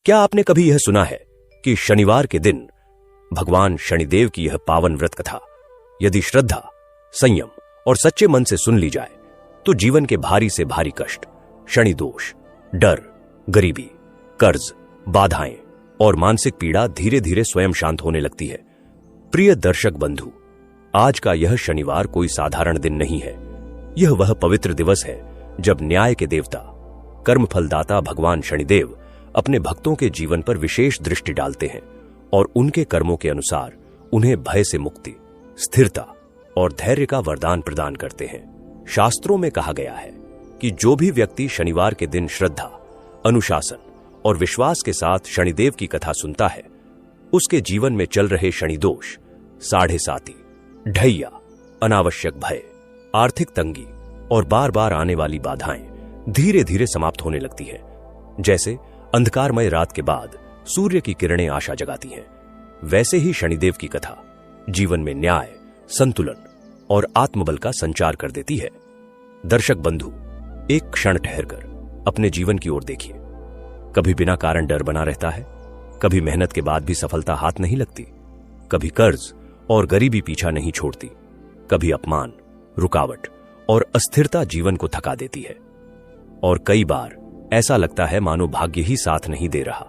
क्या आपने कभी यह सुना है कि शनिवार के दिन भगवान शनिदेव की यह पावन व्रत कथा यदि श्रद्धा, संयम और सच्चे मन से सुन ली जाए तो जीवन के भारी से भारी कष्ट, शनि दोष, डर, गरीबी, कर्ज, बाधाएं और मानसिक पीड़ा धीरे धीरे स्वयं शांत होने लगती है। प्रिय दर्शक बंधु, आज का यह शनिवार कोई साधारण दिन नहीं है। यह वह पवित्र दिवस है जब न्याय के देवता, कर्मफलदाता भगवान शनिदेव अपने भक्तों के जीवन पर विशेष दृष्टि डालते हैं और उनके कर्मों के अनुसार उन्हें भय से मुक्ति, स्थिरता और धैर्य का वरदान प्रदान करते हैं। शास्त्रों में कहा गया है कि जो भी व्यक्ति शनिवार के दिन श्रद्धा, अनुशासन और विश्वास के साथ शनिदेव की कथा सुनता है, उसके जीवन में चल रहे शनि दोष, साढ़े साती, ढैया, अनावश्यक भय, आर्थिक तंगी और बार बार आने वाली बाधाएं धीरे धीरे समाप्त होने लगती है। जैसे अंधकारमय रात के बाद सूर्य की किरणें आशा जगाती हैं, वैसे ही शनिदेव की कथा जीवन में न्याय, संतुलन और आत्मबल का संचार कर देती है। दर्शक बंधु, एक क्षण ठहरकर अपने जीवन की ओर देखिए। कभी बिना कारण डर बना रहता है, कभी मेहनत के बाद भी सफलता हाथ नहीं लगती, कभी कर्ज और गरीबी पीछा नहीं छोड़ती, कभी अपमान, रुकावट और अस्थिरता जीवन को थका देती है, और कई बार ऐसा लगता है मानो भाग्य ही साथ नहीं दे रहा।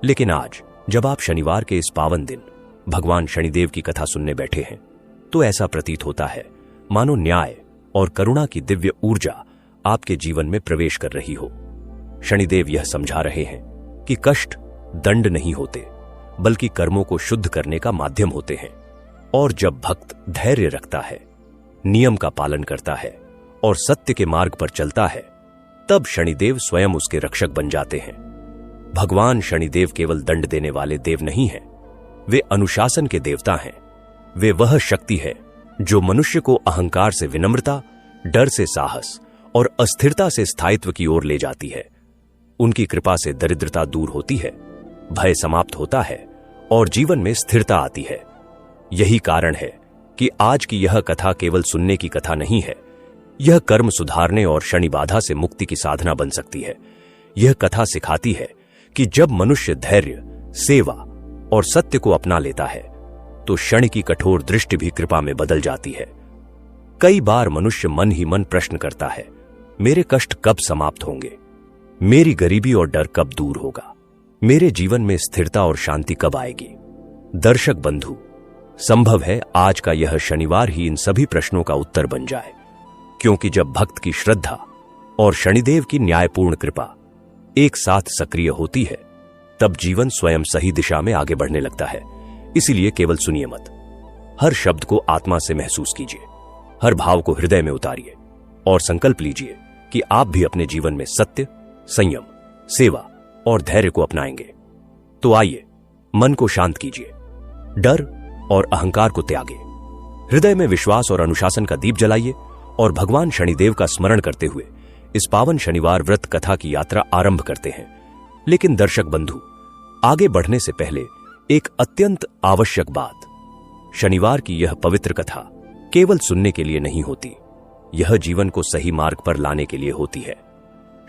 लेकिन आज जब आप शनिवार के इस पावन दिन भगवान शनिदेव की कथा सुनने बैठे हैं, तो ऐसा प्रतीत होता है मानो न्याय और करुणा की दिव्य ऊर्जा आपके जीवन में प्रवेश कर रही हो। शनिदेव यह समझा रहे हैं कि कष्ट दंड नहीं होते, बल्कि कर्मों को शुद्ध करने का माध्यम होते हैं, और जब भक्त धैर्य रखता है, नियम का पालन करता है और सत्य के मार्ग पर चलता है, तब शनिदेव स्वयं उसके रक्षक बन जाते हैं। भगवान शनिदेव केवल दंड देने वाले देव नहीं हैं, वे अनुशासन के देवता हैं। वे वह शक्ति है जो मनुष्य को अहंकार से विनम्रता, डर से साहस और अस्थिरता से स्थायित्व की ओर ले जाती है। उनकी कृपा से दरिद्रता दूर होती है, भय समाप्त होता है और जीवन में स्थिरता आती है। यही कारण है कि आज की यह कथा केवल सुनने की कथा नहीं है, यह कर्म सुधारने और शनि बाधा से मुक्ति की साधना बन सकती है। यह कथा सिखाती है कि जब मनुष्य धैर्य, सेवा और सत्य को अपना लेता है, तो शनि की कठोर दृष्टि भी कृपा में बदल जाती है। कई बार मनुष्य मन ही मन प्रश्न करता है, मेरे कष्ट कब समाप्त होंगे, मेरी गरीबी और डर कब दूर होगा, मेरे जीवन में स्थिरता और शांति कब आएगी। दर्शक बंधु, संभव है आज का यह शनिवार ही इन सभी प्रश्नों का उत्तर बन जाए, क्योंकि जब भक्त की श्रद्धा और शनिदेव की न्यायपूर्ण कृपा एक साथ सक्रिय होती है, तब जीवन स्वयं सही दिशा में आगे बढ़ने लगता है। इसीलिए केवल सुनिए मत, हर शब्द को आत्मा से महसूस कीजिए, हर भाव को हृदय में उतारिए और संकल्प लीजिए कि आप भी अपने जीवन में सत्य, संयम, सेवा और धैर्य को अपनाएंगे। तो आइए, मन को शांत कीजिए, डर और अहंकार को त्यागे, हृदय में विश्वास और अनुशासन का दीप जलाइए और भगवान शनिदेव का स्मरण करते हुए इस पावन शनिवार व्रत कथा की यात्रा आरंभ करते हैं। लेकिन दर्शक बंधु, आगे बढ़ने से पहले एक अत्यंत आवश्यक बात, शनिवार की यह पवित्र कथा केवल सुनने के लिए नहीं होती, यह जीवन को सही मार्ग पर लाने के लिए होती है।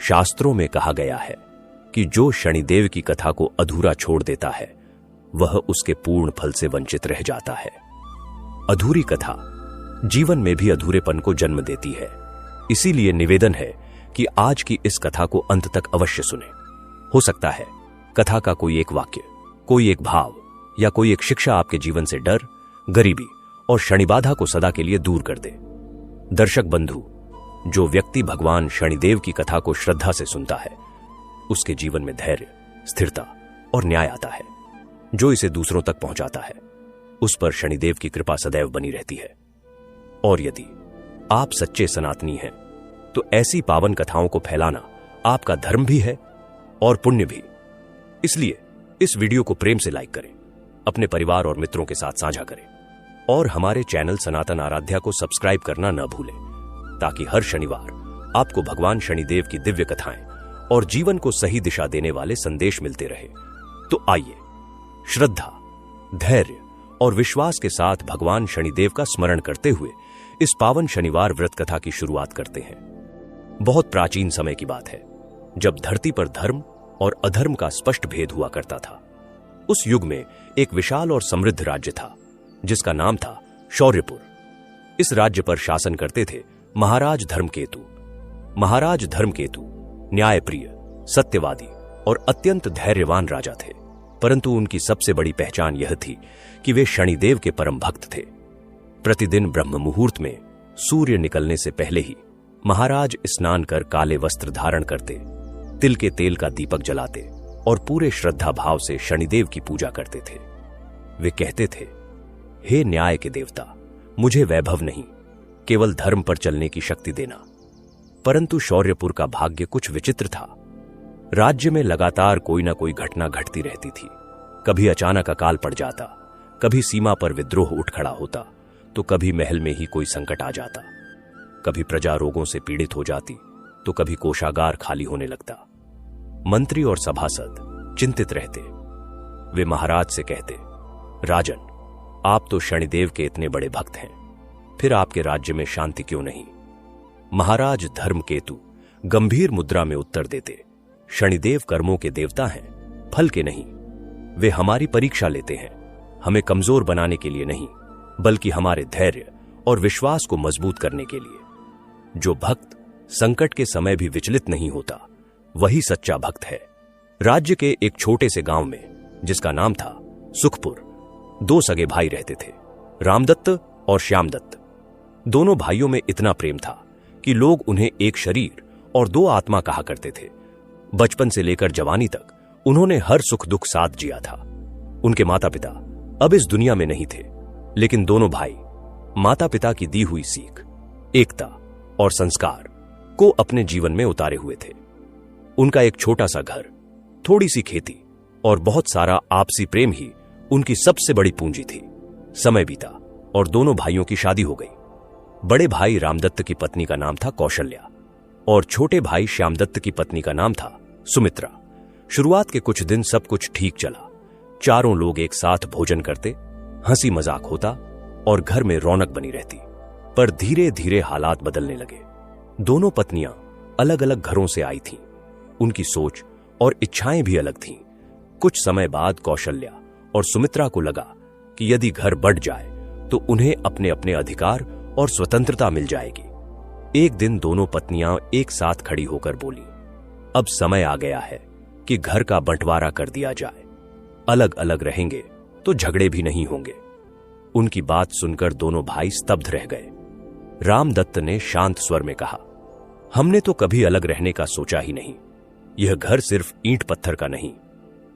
शास्त्रों में कहा गया है कि जो शनिदेव की कथा को अधूरा छोड़ देता है, वह उसके पूर्ण फल से वंचित रह जाता है। अधूरी कथा जीवन में भी अधूरेपन को जन्म देती है। इसीलिए निवेदन है कि आज की इस कथा को अंत तक अवश्य सुने। हो सकता है कथा का कोई एक वाक्य, कोई एक भाव या कोई एक शिक्षा आपके जीवन से डर, गरीबी और शनिबाधा को सदा के लिए दूर कर दे। दर्शक बंधु, जो व्यक्ति भगवान शनिदेव की कथा को श्रद्धा से सुनता है, उसके जीवन में धैर्य, स्थिरता और न्याय आता है। जो इसे दूसरों तक पहुंचाता है, उस पर शनिदेव की कृपा सदैव बनी रहती है। और यदि आप सच्चे सनातनी हैं, तो ऐसी पावन कथाओं को फैलाना आपका धर्म भी है और पुण्य भी। इसलिए इस वीडियो को प्रेम से लाइक करें, अपने परिवार और मित्रों के साथ साझा करें और हमारे चैनल सनातन आराध्या को सब्सक्राइब करना न भूलें, ताकि हर शनिवार आपको भगवान शनिदेव की दिव्य कथाएं और जीवन को सही दिशा देने वाले संदेश मिलते रहे। तो आइए, श्रद्धा, धैर्य और विश्वास के साथ भगवान शनिदेव का स्मरण करते हुए इस पावन शनिवार व्रत कथा की शुरुआत करते हैं। बहुत प्राचीन समय की बात है, जब धरती पर धर्म और अधर्म का स्पष्ट भेद हुआ करता था। उस युग में एक विशाल और समृद्ध राज्य था जिसका नाम था शौर्यपुर। इस राज्य पर शासन करते थे महाराज धर्मकेतु। महाराज धर्मकेतु न्यायप्रिय, सत्यवादी और अत्यंत धैर्यवान राजा थे, परंतु उनकी सबसे बड़ी पहचान यह थी कि वे शनिदेव के परम भक्त थे। प्रतिदिन ब्रह्म मुहूर्त में सूर्य निकलने से पहले ही महाराज स्नान कर काले वस्त्र धारण करते, तिल के तेल का दीपक जलाते और पूरे श्रद्धा भाव से शनिदेव की पूजा करते थे। वे कहते थे, हे न्याय के देवता, मुझे वैभव नहीं, केवल धर्म पर चलने की शक्ति देना। परंतु शौर्यपुर का भाग्य कुछ विचित्र था। राज्य में लगातार कोई ना कोई घटना घटती रहती थी। कभी अचानक अकाल पड़ जाता, कभी सीमा पर विद्रोह उठ खड़ा होता, तो कभी महल में ही कोई संकट आ जाता। कभी प्रजा रोगों से पीड़ित हो जाती, तो कभी कोषागार खाली होने लगता। मंत्री और सभासद चिंतित रहते। वे महाराज से कहते, राजन, आप तो शनिदेव के इतने बड़े भक्त हैं, फिर आपके राज्य में शांति क्यों नहीं? महाराज धर्मकेतु गंभीर मुद्रा में उत्तर देते, शनिदेव कर्मों के देवता हैं, फल के नहीं। वे हमारी परीक्षा लेते हैं, हमें कमजोर बनाने के लिए नहीं, बल्कि हमारे धैर्य और विश्वास को मजबूत करने के लिए। जो भक्त संकट के समय भी विचलित नहीं होता, वही सच्चा भक्त है। राज्य के एक छोटे से गांव में, जिसका नाम था सुखपुर, दो सगे भाई रहते थे, रामदत्त और श्यामदत्त। दोनों भाइयों में इतना प्रेम था कि लोग उन्हें एक शरीर और दो आत्मा कहा करते थे। बचपन से लेकर जवानी तक उन्होंने हर सुख दुख साथ जिया था। उनके माता पिता अब इस दुनिया में नहीं थे, लेकिन दोनों भाई माता पिता की दी हुई सीख, एकता और संस्कार को अपने जीवन में उतारे हुए थे। उनका एक छोटा सा घर, थोड़ी सी खेती और बहुत सारा आपसी प्रेम ही उनकी सबसे बड़ी पूंजी थी। समय बीता और दोनों भाइयों की शादी हो गई। बड़े भाई रामदत्त की पत्नी का नाम था कौशल्या और छोटे भाई श्यामदत्त की पत्नी का नाम था सुमित्रा। शुरुआत के कुछ दिन सब कुछ ठीक चला। चारों लोग एक साथ भोजन करते, हंसी मजाक होता और घर में रौनक बनी रहती। पर धीरे धीरे हालात बदलने लगे। दोनों पत्नियां अलग अलग घरों से आई थीं। उनकी सोच और इच्छाएं भी अलग थीं। कुछ समय बाद कौशल्या और सुमित्रा को लगा कि यदि घर बढ़ जाए तो उन्हें अपने अपने अधिकार और स्वतंत्रता मिल जाएगी। एक दिन दोनों पत्नियां एक साथ खड़ी होकर बोली, अब समय आ गया है कि घर का बंटवारा कर दिया जाए। अलग अलग रहेंगे तो झगड़े भी नहीं होंगे। उनकी बात सुनकर दोनों भाई स्तब्ध रह गए। रामदत्त ने शांत स्वर में कहा, हमने तो कभी अलग रहने का सोचा ही नहीं। यह घर सिर्फ ईंट पत्थर का नहीं,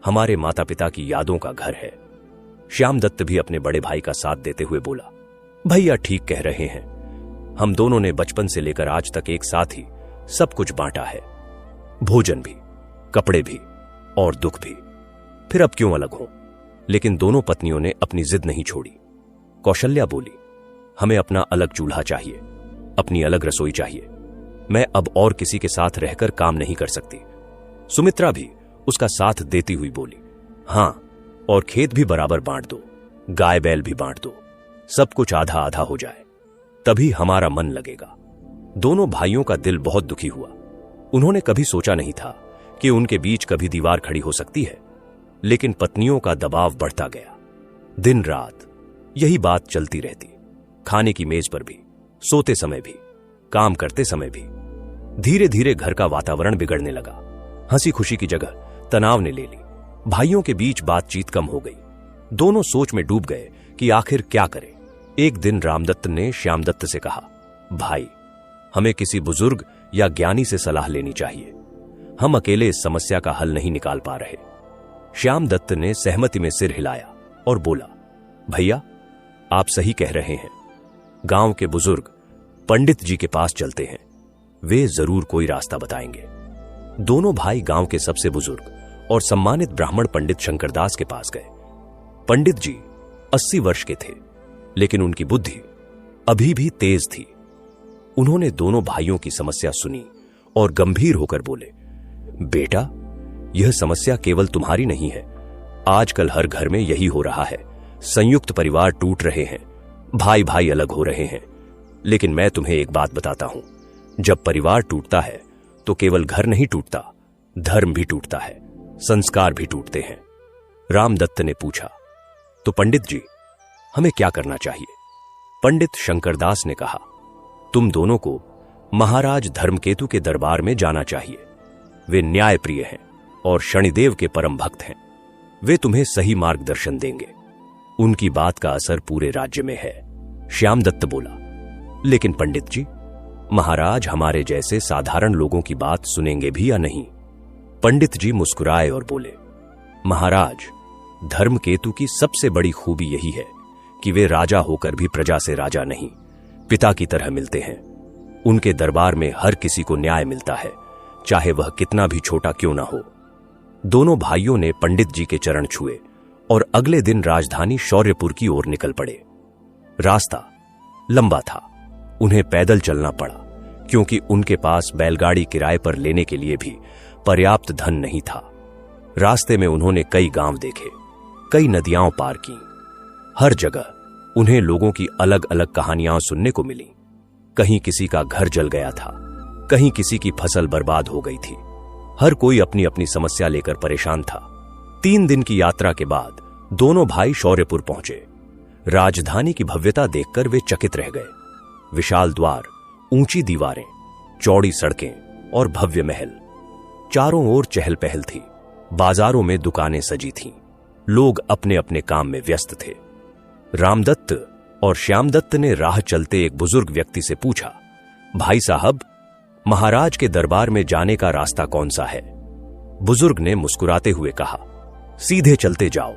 हमारे माता पिता की यादों का घर है। श्यामदत्त भी अपने बड़े भाई का साथ देते हुए बोला, भैया ठीक कह रहे हैं, हम दोनों ने बचपन से लेकर आज तक एक साथ ही सब कुछ बांटा है, भोजन भी, कपड़े भी और दुख भी, फिर अब क्यों अलग हो? लेकिन दोनों पत्नियों ने अपनी जिद नहीं छोड़ी। कौशल्या बोली, हमें अपना अलग चूल्हा चाहिए, अपनी अलग रसोई चाहिए। मैं अब और किसी के साथ रहकर काम नहीं कर सकती। सुमित्रा भी उसका साथ देती हुई बोली, हां, और खेत भी बराबर बांट दो, गाय बैल भी बांट दो, सब कुछ आधा आधा हो जाए, तभी हमारा मन लगेगा। दोनों भाइयों का दिल बहुत दुखी हुआ। उन्होंने कभी सोचा नहीं था कि उनके बीच कभी दीवार खड़ी हो सकती है, लेकिन पत्नियों का दबाव बढ़ता गया। दिन रात यही बात चलती रहती, खाने की मेज पर भी, सोते समय भी, काम करते समय भी। धीरे धीरे घर का वातावरण बिगड़ने लगा। हंसी खुशी की जगह तनाव ने ले ली। भाइयों के बीच बातचीत कम हो गई। दोनों सोच में डूब गए कि आखिर क्या करें। एक दिन रामदत्त ने श्यामदत्त से कहा, भाई, हमें किसी बुजुर्ग या ज्ञानी से सलाह लेनी चाहिए। हम अकेले इस समस्या का हल नहीं निकाल पा रहे। श्यामदत्त ने सहमति में सिर हिलाया और बोला, भैया, आप सही कह रहे हैं। गांव के बुजुर्ग पंडित जी के पास चलते हैं, वे जरूर कोई रास्ता बताएंगे। दोनों भाई गांव के सबसे बुजुर्ग और सम्मानित ब्राह्मण पंडित शंकरदास के पास गए। पंडित जी 80 वर्ष के थे, लेकिन उनकी बुद्धि अभी भी तेज थी। उन्होंने दोनों भाइयों की समस्या सुनी और गंभीर होकर बोले, बेटा, यह समस्या केवल तुम्हारी नहीं है। आजकल हर घर में यही हो रहा है। संयुक्त परिवार टूट रहे हैं, भाई भाई अलग हो रहे हैं। लेकिन मैं तुम्हें एक बात बताता हूं, जब परिवार टूटता है तो केवल घर नहीं टूटता, धर्म भी टूटता है। संस्कार भी टूटते हैं। रामदत्त ने पूछा, तो पंडित जी, हमें क्या करना चाहिए? पंडित शंकरदास ने कहा, तुम दोनों को महाराज धर्मकेतु के दरबार में जाना चाहिए। वे न्यायप्रिय हैं और शनिदेव के परम भक्त हैं। वे तुम्हें सही मार्गदर्शन देंगे। उनकी बात का असर पूरे राज्य में है। श्यामदत्त बोला, लेकिन पंडित जी, महाराज हमारे जैसे साधारण लोगों की बात सुनेंगे भी या नहीं? पंडित जी मुस्कुराए और बोले, महाराज, धर्मकेतु की सबसे बड़ी खूबी यही है कि वे राजा होकर भी प्रजा से राजा नहीं, पिता की तरह मिलते हैं। उनके दरबार में हर किसी को न्याय मिलता है, चाहे वह कितना भी छोटा क्यों ना हो। दोनों भाइयों ने पंडित जी के चरण छुए और अगले दिन राजधानी शौर्यपुर की ओर निकल पड़े। रास्ता लंबा था। उन्हें पैदल चलना पड़ा, क्योंकि उनके पास बैलगाड़ी किराए पर लेने के लिए भी पर्याप्त धन नहीं था। रास्ते में उन्होंने कई गांव देखे, कई नदियां पार की। हर जगह उन्हें लोगों की अलग अलग कहानियां सुनने को मिली। कहीं किसी का घर जल गया था, कहीं किसी की फसल बर्बाद हो गई थी। हर कोई अपनी अपनी समस्या लेकर परेशान था। 3 दिन की यात्रा के बाद दोनों भाई शौर्यपुर पहुंचे। राजधानी की भव्यता देखकर वे चकित रह गए। विशाल द्वार, ऊंची दीवारें, चौड़ी सड़कें और भव्य महल। चारों ओर चहल पहल थी। बाजारों में दुकानें सजी थीं। लोग अपने अपने काम में व्यस्त थे। रामदत्त और श्यामदत्त ने राह चलते एक बुजुर्ग व्यक्ति से पूछा, भाई साहब, महाराज के दरबार में जाने का रास्ता कौन सा है? बुजुर्ग ने मुस्कुराते हुए कहा, सीधे चलते जाओ।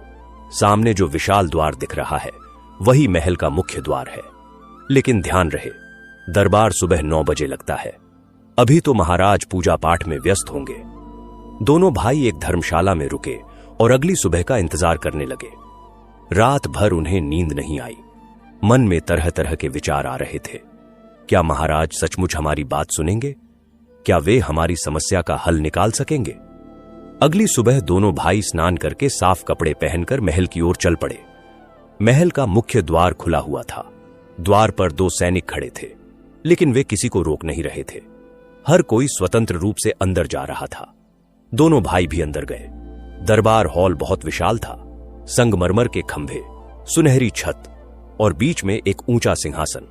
सामने जो विशाल द्वार दिख रहा है वही महल का मुख्य द्वार है। लेकिन ध्यान रहे, दरबार सुबह 9 बजे लगता है। अभी तो महाराज पूजा पाठ में व्यस्त होंगे। दोनों भाई एक धर्मशाला में रुके और अगली सुबह का इंतजार करने लगे। रात भर उन्हें नींद नहीं आई। मन में तरह तरह के विचार आ रहे थे। क्या महाराज सचमुच हमारी बात सुनेंगे? क्या वे हमारी समस्या का हल निकाल सकेंगे? अगली सुबह दोनों भाई स्नान करके साफ कपड़े पहनकर महल की ओर चल पड़े। महल का मुख्य द्वार खुला हुआ था। द्वार पर 2 सैनिक खड़े थे, लेकिन वे किसी को रोक नहीं रहे थे। हर कोई स्वतंत्र रूप से अंदर जा रहा था। दोनों भाई भी अंदर गए। दरबार हॉल बहुत विशाल था। संगमरमर के खंभे, सुनहरी छत और बीच में एक ऊंचा सिंहासन।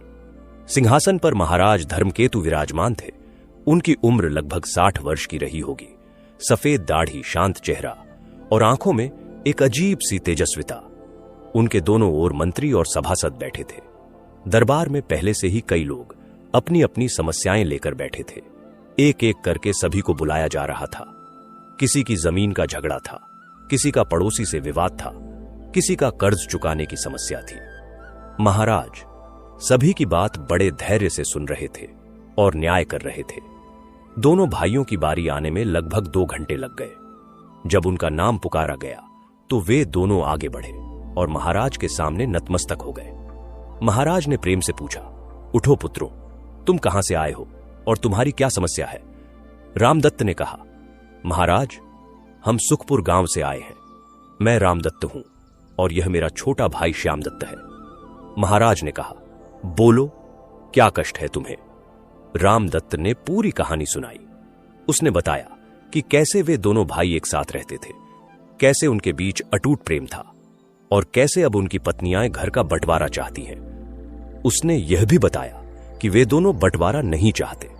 सिंहासन पर महाराज धर्मकेतु विराजमान थे। उनकी उम्र लगभग 60 वर्ष की रही होगी। सफेद दाढ़ी, शांत चेहरा और आंखों में एक अजीब सी तेजस्विता। उनके दोनों ओर मंत्री और सभासद बैठे थे। दरबार में पहले से ही कई लोग अपनी अपनी समस्याएं लेकर बैठे थे। एक एक करके सभी को बुलाया जा रहा था। किसी की जमीन का झगड़ा था, किसी का पड़ोसी से विवाद था, किसी का कर्ज चुकाने की समस्या थी। महाराज सभी की बात बड़े धैर्य से सुन रहे थे और न्याय कर रहे थे। दोनों भाइयों की बारी आने में लगभग 2 घंटे लग गए। जब उनका नाम पुकारा गया तो वे दोनों आगे बढ़े और महाराज के सामने नतमस्तक हो गए। महाराज ने प्रेम से पूछा, उठो पुत्रों, तुम कहां से आए हो और तुम्हारी क्या समस्या है? रामदत्त ने कहा, महाराज, हम सुखपुर गांव से आए हैं। मैं रामदत्त हूं और यह मेरा छोटा भाई श्यामदत्त है। महाराज ने कहा, बोलो, क्या कष्ट है तुम्हें? रामदत्त ने पूरी कहानी सुनाई। उसने बताया कि कैसे वे दोनों भाई एक साथ रहते थे, कैसे उनके बीच अटूट प्रेम था और कैसे अब उनकी पत्नियां घर का बंटवारा चाहती हैं। उसने यह भी बताया कि वे दोनों बंटवारा नहीं चाहते,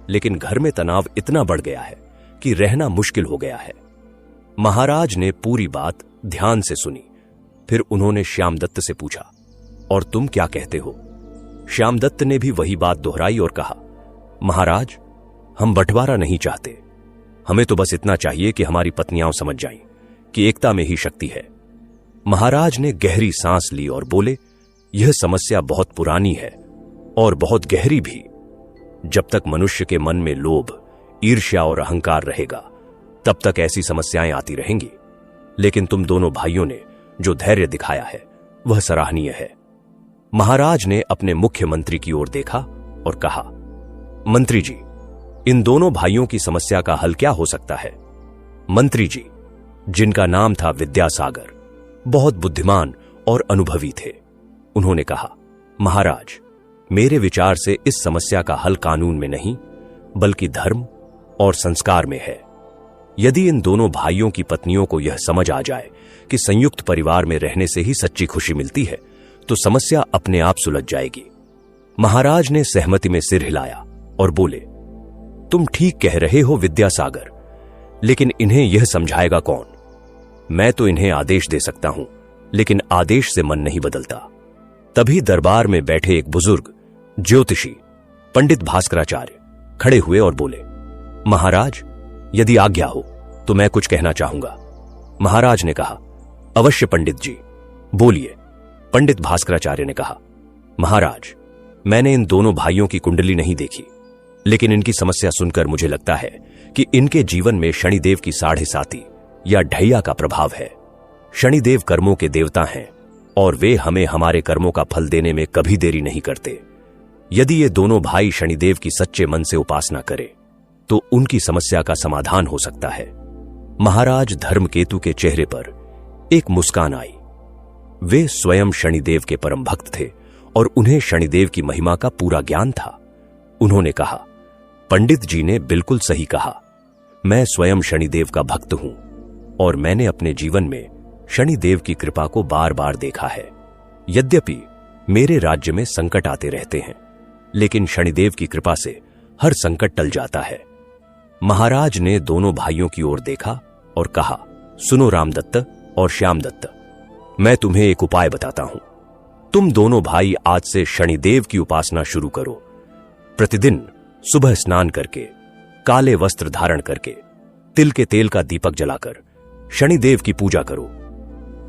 लेकिन घर में तनाव इतना बढ़ गया है कि रहना मुश्किल हो गया है। महाराज ने पूरी बात ध्यान से सुनी। फिर उन्होंने श्यामदत्त से पूछा, और तुम क्या कहते हो? श्यामदत्त ने भी वही बात दोहराई और कहा, महाराज, हम बंटवारा नहीं चाहते। हमें तो बस इतना चाहिए कि हमारी पत्नियां समझ जाएं कि एकता में ही शक्ति है। महाराज ने गहरी सांस ली और बोले, यह समस्या बहुत पुरानी है और बहुत गहरी भी। जब तक मनुष्य के मन में लोभ, ईर्ष्या और अहंकार रहेगा, तब तक ऐसी समस्याएं आती रहेंगी। लेकिन तुम दोनों भाइयों ने जो धैर्य दिखाया है वह सराहनीय है। महाराज ने अपने मुख्यमंत्री की ओर देखा और कहा, मंत्री जी, इन दोनों भाइयों की समस्या का हल क्या हो सकता है? मंत्री जी, जिनका नाम था विद्यासागर, बहुत बुद्धिमान और अनुभवी थे। उन्होंने कहा, महाराज, मेरे विचार से इस समस्या का हल कानून में नहीं बल्कि धर्म और संस्कार में है। यदि इन दोनों भाइयों की पत्नियों को यह समझ आ जाए कि संयुक्त परिवार में रहने से ही सच्ची खुशी मिलती है, तो समस्या अपने आप सुलझ जाएगी। महाराज ने सहमति में सिर हिलाया और बोले, तुम ठीक कह रहे हो विद्यासागर, लेकिन इन्हें यह समझाएगा कौन? मैं तो इन्हें आदेश दे सकता हूं, लेकिन आदेश से मन नहीं बदलता। तभी दरबार में बैठे एक बुजुर्ग ज्योतिषी पंडित भास्कराचार्य खड़े हुए और बोले, महाराज, यदि आज्ञा हो तो मैं कुछ कहना चाहूंगा। महाराज ने कहा, अवश्य पंडित जी, बोलिए। पंडित भास्कराचार्य ने कहा, महाराज, मैंने इन दोनों भाइयों की कुंडली नहीं देखी, लेकिन इनकी समस्या सुनकर मुझे लगता है कि इनके जीवन में शनिदेव की 7.5 या ढैया का प्रभाव है। शनिदेव कर्मों के देवता हैं और वे हमें हमारे कर्मों का फल देने में कभी देरी नहीं करते। यदि ये दोनों भाई शनिदेव की सच्चे मन से उपासना करें तो उनकी समस्या का समाधान हो सकता है। महाराज धर्मकेतु के चेहरे पर एक मुस्कान आई। वे स्वयं शनिदेव के परम भक्त थे और उन्हें शनिदेव की महिमा का पूरा ज्ञान था। उन्होंने कहा, पंडित जी ने बिल्कुल सही कहा। मैं स्वयं शनिदेव का भक्त हूं और मैंने अपने जीवन में शनिदेव की कृपा को बार बार देखा है। यद्यपि मेरे राज्य में संकट आते रहते हैं, लेकिन शनिदेव की कृपा से हर संकट टल जाता है। महाराज ने दोनों भाइयों की ओर देखा और कहा, सुनो रामदत्त और श्यामदत्त, मैं तुम्हें एक उपाय बताता हूं। तुम दोनों भाई आज से शनिदेव की उपासना शुरू करो। प्रतिदिन सुबह स्नान करके, काले वस्त्र धारण करके, तिल के तेल का दीपक जलाकर शनिदेव की पूजा करो।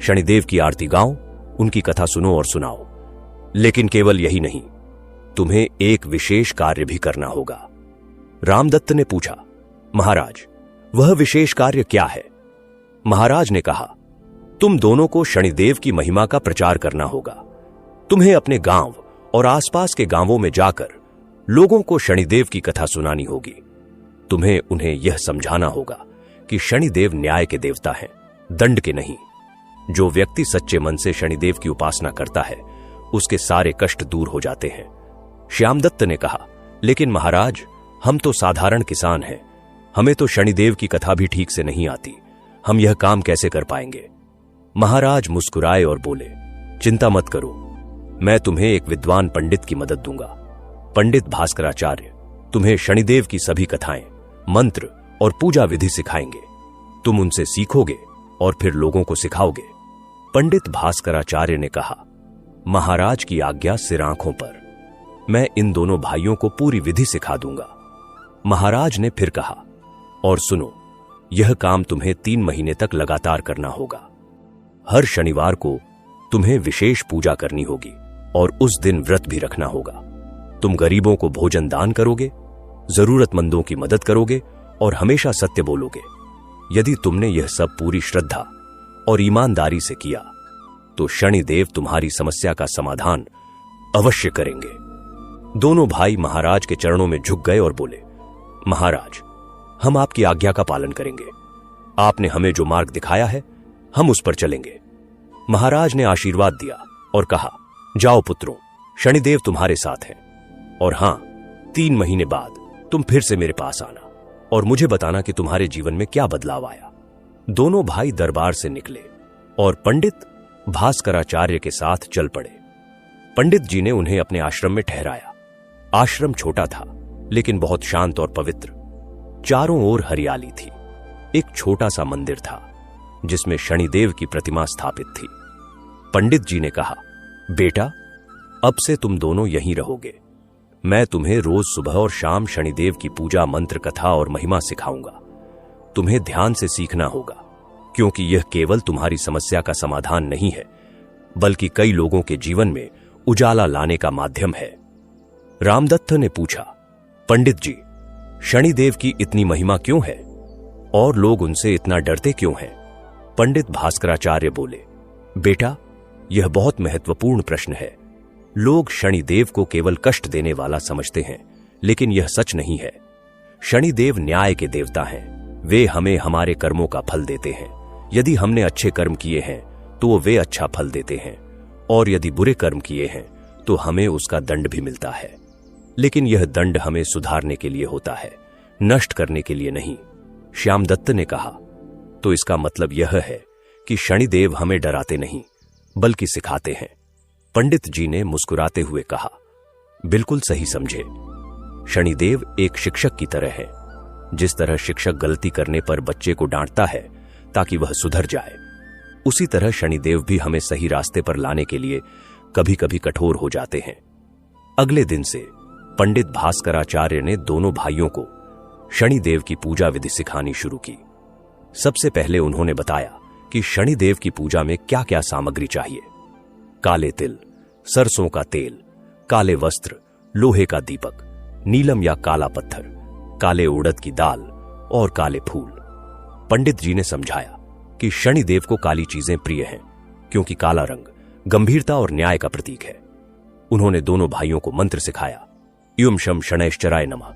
शनिदेव की आरती गाओ, उनकी कथा सुनो और सुनाओ। लेकिन केवल यही नहीं, तुम्हें एक विशेष कार्य भी करना होगा। रामदत्त ने पूछा, महाराज, वह विशेष कार्य क्या है? महाराज ने कहा, तुम दोनों को शनिदेव की महिमा का प्रचार करना होगा। तुम्हें अपने गांव और आसपास के गांवों में जाकर लोगों को शनिदेव की कथा सुनानी होगी। तुम्हें उन्हें यह समझाना होगा कि शनिदेव न्याय के देवता हैं, दंड के नहीं। जो व्यक्ति सच्चे मन से शनिदेव की उपासना करता है, उसके सारे कष्ट दूर हो जाते हैं। श्यामदत्त ने कहा, लेकिन महाराज, हम तो साधारण किसान हैं, हमें तो शनिदेव की कथा भी ठीक से नहीं आती, हम यह काम कैसे कर पाएंगे? महाराज मुस्कुराए और बोले, चिंता मत करो, मैं तुम्हें एक विद्वान पंडित की मदद दूंगा। पंडित भास्कराचार्य तुम्हें शनिदेव की सभी कथाएं, मंत्र और पूजा विधि सिखाएंगे। तुम उनसे सीखोगे और फिर लोगों को सिखाओगे। पंडित भास्कराचार्य ने कहा, महाराज की आज्ञा सिर आंखों पर, मैं इन दोनों भाइयों को पूरी विधि सिखा दूंगा। महाराज ने फिर कहा, और सुनो, यह काम तुम्हें 3 महीने तक लगातार करना होगा। हर शनिवार को तुम्हें विशेष पूजा करनी होगी और उस दिन व्रत भी रखना होगा। तुम गरीबों को भोजन दान करोगे, जरूरतमंदों की मदद करोगे और हमेशा सत्य बोलोगे। यदि तुमने यह सब पूरी श्रद्धा और ईमानदारी से किया तो शनिदेव तुम्हारी समस्या का समाधान अवश्य करेंगे। दोनों भाई महाराज के चरणों में झुक गए और बोले, महाराज, हम आपकी आज्ञा का पालन करेंगे। आपने हमें जो मार्ग दिखाया है, हम उस पर चलेंगे। महाराज ने आशीर्वाद दिया और कहा, जाओ पुत्रों, शनिदेव तुम्हारे साथ हैं। और हां, 3 महीने बाद तुम फिर से मेरे पास आना और मुझे बताना कि तुम्हारे जीवन में क्या बदलाव आया। दोनों भाई दरबार से निकले और पंडित भास्कराचार्य के साथ चल पड़े। पंडित जी ने उन्हें अपने आश्रम में ठहराया। आश्रम छोटा था, लेकिन बहुत शांत और पवित्र। चारों ओर हरियाली थी। एक छोटा सा मंदिर था जिसमें शनिदेव की प्रतिमा स्थापित थी। पंडित जी ने कहा, बेटा, अब से तुम दोनों यहीं रहोगे। मैं तुम्हें रोज सुबह और शाम शनिदेव की पूजा, मंत्र, कथा और महिमा सिखाऊंगा। तुम्हें ध्यान से सीखना होगा, क्योंकि यह केवल तुम्हारी समस्या का समाधान नहीं है, बल्कि कई लोगों के जीवन में उजाला लाने का माध्यम है। रामदत्त ने पूछा, पंडित जी, शनिदेव की इतनी महिमा क्यों है और लोग उनसे इतना डरते क्यों हैं? पंडित भास्कराचार्य बोले, बेटा, यह बहुत महत्वपूर्ण प्रश्न है। लोग शनिदेव को केवल कष्ट देने वाला समझते हैं, लेकिन यह सच नहीं है। शनिदेव न्याय के देवता हैं। वे हमें हमारे कर्मों का फल देते हैं। यदि हमने अच्छे कर्म किए हैं तो वे अच्छा फल देते हैं, और यदि बुरे कर्म किए हैं तो हमें उसका दंड भी मिलता है। लेकिन यह दंड हमें सुधारने के लिए होता है, नष्ट करने के लिए नहीं। श्यामदत्त ने कहा, तो इसका मतलब यह है कि शनिदेव हमें डराते नहीं बल्कि सिखाते हैं। पंडित जी ने मुस्कुराते हुए कहा, बिल्कुल सही समझे। शनिदेव एक शिक्षक की तरह है। जिस तरह शिक्षक गलती करने पर बच्चे को डांटता है ताकि वह सुधर जाए, उसी तरह शनिदेव भी हमें सही रास्ते पर लाने के लिए कभी कभी कठोर हो जाते हैं। अगले दिन से पंडित भास्कराचार्य ने दोनों भाइयों को शनिदेव की पूजा विधि सिखानी शुरू की। सबसे पहले उन्होंने बताया कि शनिदेव की पूजा में क्या क्या सामग्री चाहिए। काले तिल, सरसों का तेल, काले वस्त्र, लोहे का दीपक, नीलम या काला पत्थर, काले उड़द की दाल और काले फूल। पंडित जी ने समझाया कि शनिदेव को काली चीजें प्रिय हैं क्योंकि काला रंग गंभीरता और न्याय का प्रतीक है। उन्होंने दोनों भाइयों को मंत्र सिखाया, युम शम शनैश्चराय नमः।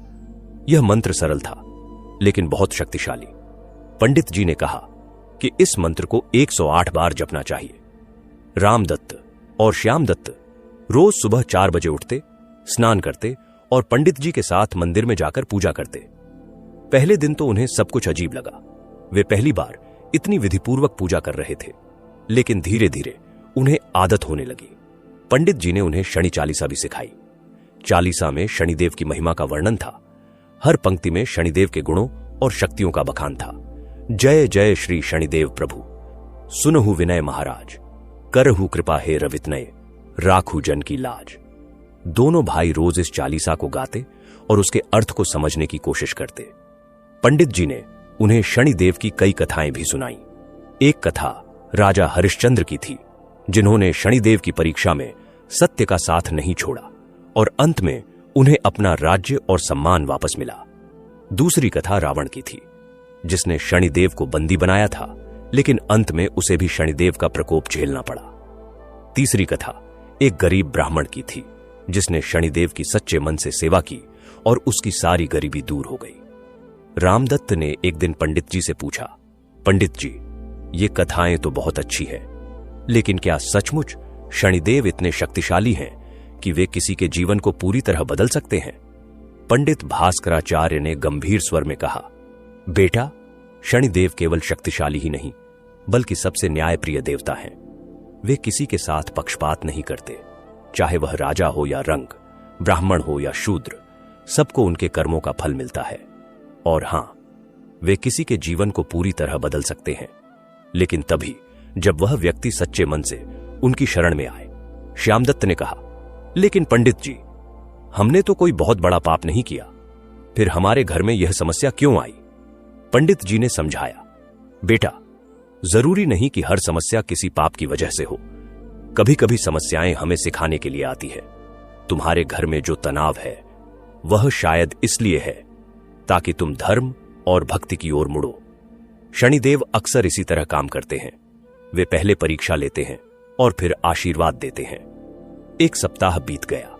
यह मंत्र सरल था लेकिन बहुत शक्तिशाली। पंडित जी ने कहा कि इस मंत्र को 108 बार जपना चाहिए। रामदत्त और श्यामदत्त रोज सुबह 4 बजे उठते, स्नान करते और पंडित जी के साथ मंदिर में जाकर पूजा करते। पहले दिन तो उन्हें सब कुछ अजीब लगा। वे पहली बार इतनी विधिपूर्वक पूजा कर रहे थे, लेकिन धीरे धीरे उन्हें आदत होने लगी। पंडित जी ने उन्हें शनि चालीसा भी सिखाई। चालीसा में शनिदेव की महिमा का वर्णन था। हर पंक्ति में शनिदेव के गुणों और शक्तियों का बखान था। जय जय श्री शनिदेव प्रभु, सुनहु विनय महाराज, करहु कृपा हे रवितनय, राखु जन की लाज। दोनों भाई रोज इस चालीसा को गाते और उसके अर्थ को समझने की कोशिश करते। पंडित जी ने उन्हें शनिदेव की कई कथाएं भी सुनाई। एक कथा राजा हरिश्चंद्र की थी, जिन्होंने शनिदेव की परीक्षा में सत्य का साथ नहीं छोड़ा और अंत में उन्हें अपना राज्य और सम्मान वापस मिला। दूसरी कथा रावण की थी, जिसने शनिदेव को बंदी बनाया था, लेकिन अंत में उसे भी शनिदेव का प्रकोप झेलना पड़ा। तीसरी कथा एक गरीब ब्राह्मण की थी, जिसने शनिदेव की सच्चे मन से सेवा की और उसकी सारी गरीबी दूर हो गई। रामदत्त ने एक दिन पंडित जी से पूछा, पंडित जी, ये कथाएं तो बहुत अच्छी है, लेकिन क्या सचमुच शनिदेव इतने शक्तिशाली हैं कि वे किसी के जीवन को पूरी तरह बदल सकते हैं? पंडित भास्कराचार्य ने गंभीर स्वर में कहा, बेटा, शनिदेव केवल शक्तिशाली ही नहीं बल्कि सबसे न्यायप्रिय देवता हैं। वे किसी के साथ पक्षपात नहीं करते, चाहे वह राजा हो या रंग, ब्राह्मण हो या शूद्र, सबको उनके कर्मों का फल मिलता है। और हां, वे किसी के जीवन को पूरी तरह बदल सकते हैं, लेकिन तभी जब वह व्यक्ति सच्चे मन से उनकी शरण में आए। श्यामदत्त ने कहा, लेकिन पंडित जी, हमने तो कोई बहुत बड़ा पाप नहीं किया, फिर हमारे घर में यह समस्या क्यों आई? पंडित जी ने समझाया, बेटा, जरूरी नहीं कि हर समस्या किसी पाप की वजह से हो। कभी कभी समस्याएं हमें सिखाने के लिए आती है। तुम्हारे घर में जो तनाव है वह शायद इसलिए है ताकि तुम धर्म और भक्ति की ओर मुड़ो। शनिदेव अक्सर इसी तरह काम करते हैं। वे पहले परीक्षा लेते हैं और फिर आशीर्वाद देते हैं। एक सप्ताह बीत गया।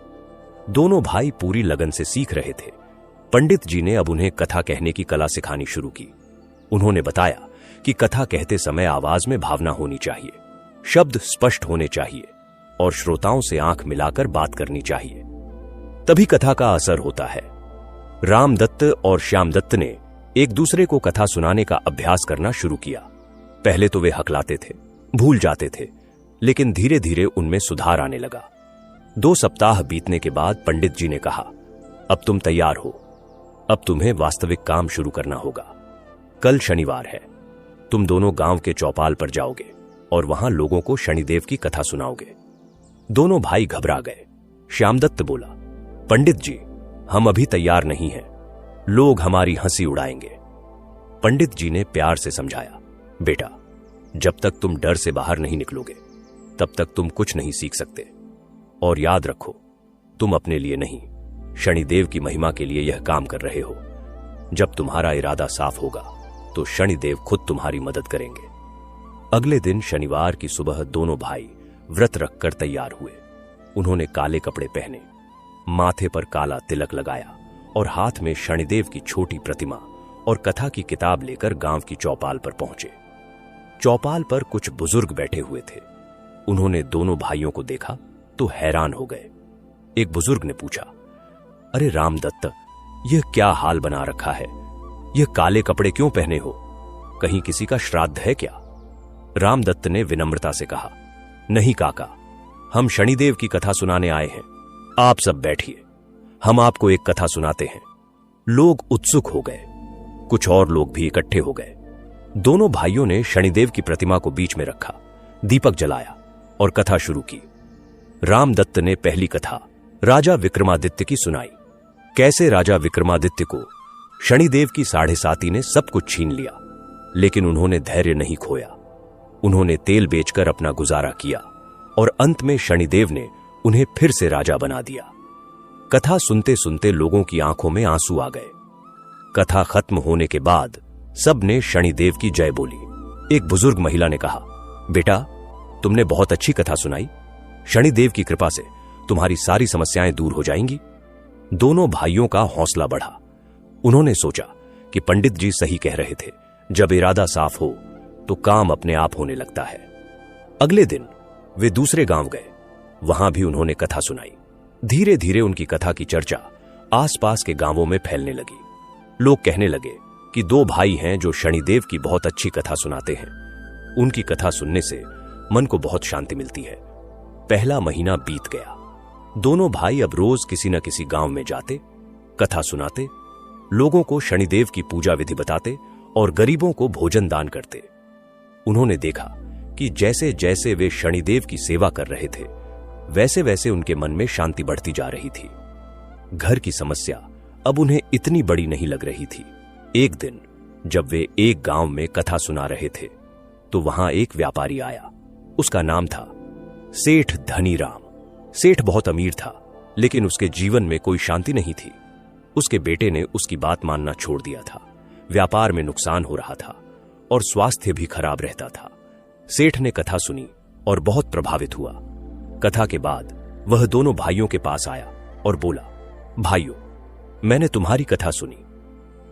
दोनों भाई पूरी लगन से सीख रहे थे। पंडित जी ने अब उन्हें कथा कहने की कला सिखानी शुरू की। उन्होंने बताया कि कथा कहते समय आवाज में भावना होनी चाहिए, शब्द स्पष्ट होने चाहिए और श्रोताओं से आंख मिलाकर बात करनी चाहिए, तभी कथा का असर होता है। रामदत्त और श्यामदत्त ने एक दूसरे को कथा सुनाने का अभ्यास करना शुरू किया। पहले तो वे हकलाते थे, भूल जाते थे, लेकिन धीरे धीरे उनमें सुधार आने लगा। 2 सप्ताह बीतने के बाद पंडित जी ने कहा, अब तुम तैयार हो, अब तुम्हें वास्तविक काम शुरू करना होगा। कल शनिवार है, तुम दोनों गांव के चौपाल पर जाओगे और वहां लोगों को शनिदेव की कथा सुनाओगे। दोनों भाई घबरा गए। श्यामदत्त बोला, पंडित जी, हम अभी तैयार नहीं हैं, लोग हमारी हंसी उड़ाएंगे। पंडित जी ने प्यार से समझाया, बेटा, जब तक तुम डर से बाहर नहीं निकलोगे तब तक तुम कुछ नहीं सीख सकते। और याद रखो, तुम अपने लिए नहीं, शनिदेव की महिमा के लिए यह काम कर रहे हो। जब तुम्हारा इरादा साफ होगा तो शनिदेव खुद तुम्हारी मदद करेंगे। अगले दिन शनिवार की सुबह दोनों भाई व्रत रखकर तैयार हुए। उन्होंने काले कपड़े पहने, माथे पर काला तिलक लगाया और हाथ में शनिदेव की छोटी प्रतिमा और कथा की किताब लेकर गांव की चौपाल पर पहुंचे। चौपाल पर कुछ बुजुर्ग बैठे हुए थे। उन्होंने दोनों भाइयों को देखा तो हैरान हो गए। एक बुजुर्ग ने पूछा, अरे रामदत्त, यह क्या हाल बना रखा है? यह काले कपड़े क्यों पहने हो? कहीं किसी का श्राद्ध है क्या? रामदत्त ने विनम्रता से कहा, नहीं काका, हम शनिदेव की कथा सुनाने आए हैं। आप सब बैठिए, हम आपको एक कथा सुनाते हैं। लोग उत्सुक हो गए। कुछ और लोग भी इकट्ठे हो गए। दोनों भाइयों ने शनिदेव की प्रतिमा को बीच में रखा, दीपक जलाया और कथा शुरू की। रामदत्त ने पहली कथा राजा विक्रमादित्य की सुनाई। कैसे राजा विक्रमादित्य को शनिदेव की 7.5 ने सब कुछ छीन लिया, लेकिन उन्होंने धैर्य नहीं खोया। उन्होंने तेल बेचकर अपना गुजारा किया और अंत में शनिदेव ने उन्हें फिर से राजा बना दिया। कथा सुनते सुनते लोगों की आंखों में आंसू आ गए। कथा खत्म होने के बाद सबने शनिदेव की जय बोली। एक बुजुर्ग महिला ने कहा, बेटा, तुमने बहुत अच्छी कथा सुनाई। शनिदेव की कृपा से तुम्हारी सारी समस्याएं दूर हो जाएंगी। दोनों भाइयों का हौसला बढ़ा। उन्होंने सोचा कि पंडित जी सही कह रहे थे, जब इरादा साफ हो तो काम अपने आप होने लगता है। अगले दिन वे दूसरे गांव गए। वहां भी उन्होंने कथा सुनाई। धीरे धीरे उनकी कथा की चर्चा आसपास के गांवों में फैलने लगी। लोग कहने लगे कि 2 भाई हैं जो शनिदेव की बहुत अच्छी कथा सुनाते हैं। उनकी कथा सुनने से मन को बहुत शांति मिलती है। पहला महीना बीत गया। दोनों भाई अब रोज किसी न किसी गांव में जाते, कथा सुनाते, लोगों को शनिदेव की पूजा विधि बताते और गरीबों को भोजन दान करते। उन्होंने देखा कि जैसे जैसे वे शनिदेव की सेवा कर रहे थे, वैसे वैसे उनके मन में शांति बढ़ती जा रही थी। घर की समस्या अब उन्हें इतनी बड़ी नहीं लग रही थी। एक दिन जब वे एक गांव में कथा सुना रहे थे, तो वहां एक व्यापारी आया। उसका नाम था सेठ धनीराम। सेठ बहुत अमीर था, लेकिन उसके जीवन में कोई शांति नहीं थी। उसके बेटे ने उसकी बात मानना छोड़ दिया था। व्यापार में नुकसान हो रहा था और स्वास्थ्य भी खराब रहता था। सेठ ने कथा सुनी और बहुत प्रभावित हुआ। कथा के बाद वह दोनों भाइयों के पास आया और बोला, भाइयों, मैंने तुम्हारी कथा सुनी।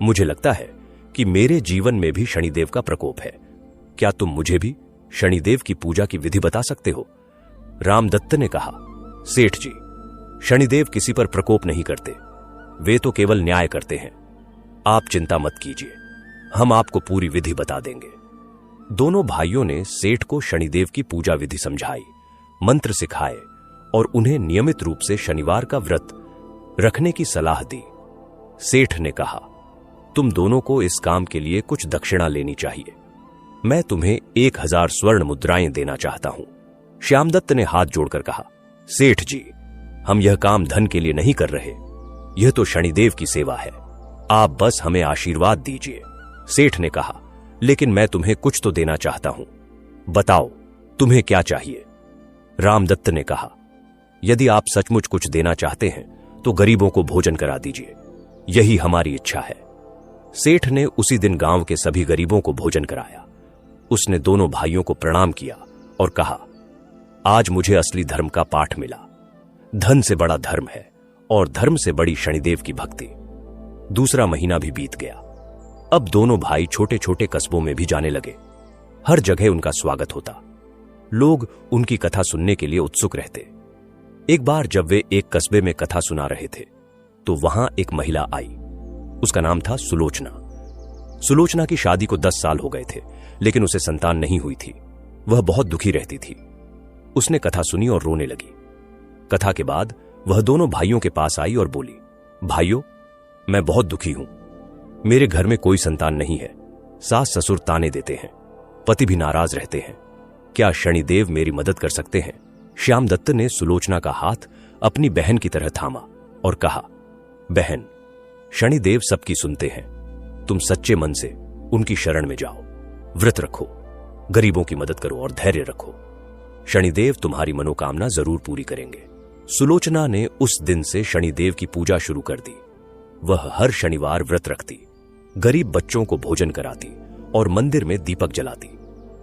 मुझे लगता है कि मेरे जीवन में भी शनिदेव का प्रकोप है। क्या तुम मुझे भी शनिदेव की पूजा की विधि बता सकते हो? रामदत्त ने कहा, सेठ जी, शनिदेव किसी पर प्रकोप नहीं करते। वे तो केवल न्याय करते हैं। आप चिंता मत कीजिए, हम आपको पूरी विधि बता देंगे। दोनों भाइयों ने सेठ को शनिदेव की पूजा विधि समझाई, मंत्र सिखाए और उन्हें नियमित रूप से शनिवार का व्रत रखने की सलाह दी। सेठ ने कहा, तुम दोनों को इस काम के लिए कुछ दक्षिणा लेनी चाहिए। मैं तुम्हें 1000 स्वर्ण मुद्राएं देना चाहता हूं। श्यामदत्त ने हाथ जोड़कर कहा, सेठ जी, हम यह काम धन के लिए नहीं कर रहे। यह तो शनिदेव की सेवा है। आप बस हमें आशीर्वाद दीजिए। सेठ ने कहा, लेकिन मैं तुम्हें कुछ तो देना चाहता हूं। बताओ, तुम्हें क्या चाहिए? रामदत्त ने कहा, यदि आप सचमुच कुछ देना चाहते हैं तो गरीबों को भोजन करा दीजिए। यही हमारी इच्छा है। सेठ ने उसी दिन गांव के सभी गरीबों को भोजन कराया। उसने दोनों भाइयों को प्रणाम किया और कहा, आज मुझे असली धर्म का पाठ मिला। धन से बड़ा धर्म है और धर्म से बड़ी शनिदेव की भक्ति। दूसरा महीना भी बीत गया। अब दोनों भाई छोटे छोटे कस्बों में भी जाने लगे। हर जगह उनका स्वागत होता। लोग उनकी कथा सुनने के लिए उत्सुक रहते। एक बार जब वे एक कस्बे में कथा सुना रहे थे, तो वहां एक महिला आई। उसका नाम था सुलोचना। सुलोचना की शादी को 10 साल हो गए थे, लेकिन उसे संतान नहीं हुई थी। वह बहुत दुखी रहती थी। उसने कथा सुनी और रोने लगी। कथा के बाद वह दोनों भाइयों के पास आई और बोली, भाइयों, मैं बहुत दुखी हूं। मेरे घर में कोई संतान नहीं है। सास ससुर ताने देते हैं, पति भी नाराज रहते हैं। क्या शनिदेव मेरी मदद कर सकते हैं? श्यामदत्त ने सुलोचना का हाथ अपनी बहन की तरह थामा और कहा, बहन, शनिदेव सबकी सुनते हैं। तुम सच्चे मन से उनकी शरण में जाओ, व्रत रखो, गरीबों की मदद करो और धैर्य रखो। शनिदेव तुम्हारी मनोकामना जरूर पूरी करेंगे। सुलोचना ने उस दिन से शनिदेव की पूजा शुरू कर दी। वह हर शनिवार व्रत रखती, गरीब बच्चों को भोजन कराती और मंदिर में दीपक जलाती।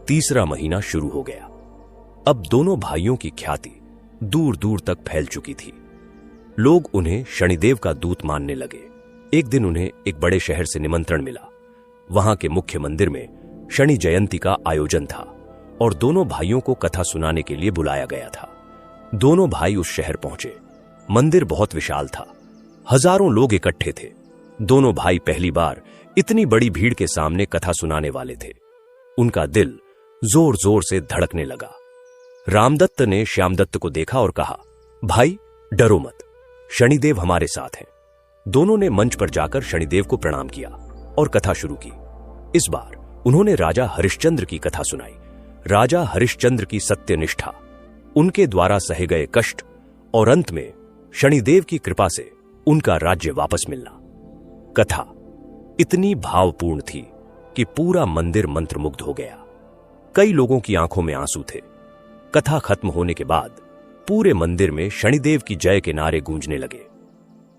तीसरा महीना शुरू हो गया। अब दोनों भाइयों की ख्याति दूर दूर तक फैल चुकी थी। लोग उन्हें शनिदेव का दूत मानने लगे। एक दिन उन्हें एक बड़े शहर से निमंत्रण मिला। वहां के मुख्य मंदिर में शनि जयंती का आयोजन था और दोनों भाइयों को कथा सुनाने के लिए बुलाया गया था। दोनों भाई उस शहर पहुंचे। मंदिर बहुत विशाल था। हजारों लोग इकट्ठे थे। दोनों भाई पहली बार इतनी बड़ी भीड़ के सामने कथा सुनाने वाले थे। उनका दिल जोर जोर से धड़कने लगा। रामदत्त ने श्यामदत्त को देखा और कहा, भाई डरो मत, शनिदेव हमारे साथ हैं। दोनों ने मंच पर जाकर शनिदेव को प्रणाम किया और कथा शुरू की। इस बार उन्होंने राजा हरिश्चंद्र की कथा सुनाई। राजा हरिश्चंद्र की सत्यनिष्ठा, उनके द्वारा सहे गए कष्ट और अंत में शनिदेव की कृपा से उनका राज्य वापस मिलना। कथा इतनी भावपूर्ण थी कि पूरा मंदिर मंत्रमुग्ध हो गया। कई लोगों की आंखों में आंसू थे। कथा खत्म होने के बाद पूरे मंदिर में शनिदेव की जय के नारे गूंजने लगे।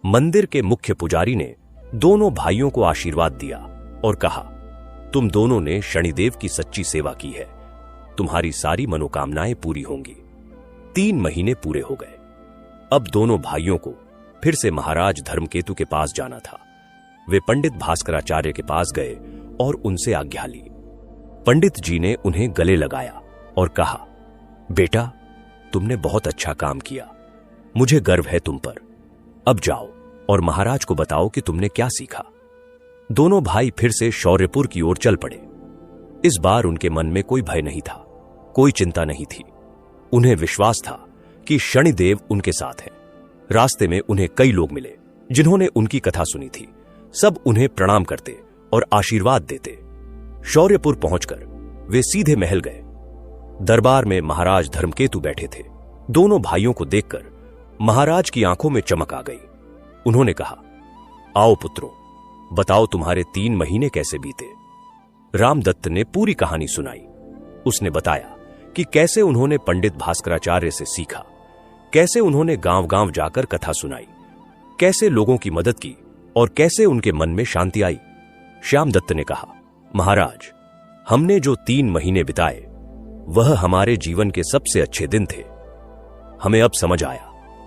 मंदिर के मुख्य पुजारी ने दोनों भाइयों को आशीर्वाद दिया और कहा, तुम दोनों ने शनिदेव की सच्ची सेवा की है, तुम्हारी सारी मनोकामनाएं पूरी होंगी। 3 महीने पूरे हो गए। अब दोनों भाइयों को फिर से महाराज धर्मकेतु के पास जाना था। वे पंडित भास्कराचार्य के पास गए और उनसे आज्ञा ली। पंडित जी ने उन्हें गले लगाया और कहा, बेटा तुमने बहुत अच्छा काम किया, मुझे गर्व है तुम पर। अब जाओ और महाराज को बताओ कि तुमने क्या सीखा। दोनों भाई फिर से शौर्यपुर की ओर चल पड़े। इस बार उनके मन में कोई भय नहीं था, कोई चिंता नहीं थी। उन्हें विश्वास था कि शनिदेव उनके साथ हैं। रास्ते में उन्हें कई लोग मिले जिन्होंने उनकी कथा सुनी थी। सब उन्हें प्रणाम करते और आशीर्वाद देते। शौर्यपुर पहुंचकर वे सीधे महल गए। दरबार में महाराज धर्मकेतु बैठे थे। दोनों भाइयों को देखकर महाराज की आंखों में चमक आ गई। उन्होंने कहा, आओ पुत्रों, बताओ तुम्हारे 3 महीने कैसे बीते। रामदत्त ने पूरी कहानी सुनाई। उसने बताया कि कैसे उन्होंने पंडित भास्कराचार्य से सीखा, कैसे उन्होंने गांव-गांव जाकर कथा सुनाई, कैसे लोगों की मदद की और कैसे उनके मन में शांति आई। श्यामदत्त ने कहा, महाराज, हमने जो 3 महीने बिताए वह हमारे जीवन के सबसे अच्छे दिन थे। हमें अब समझ आया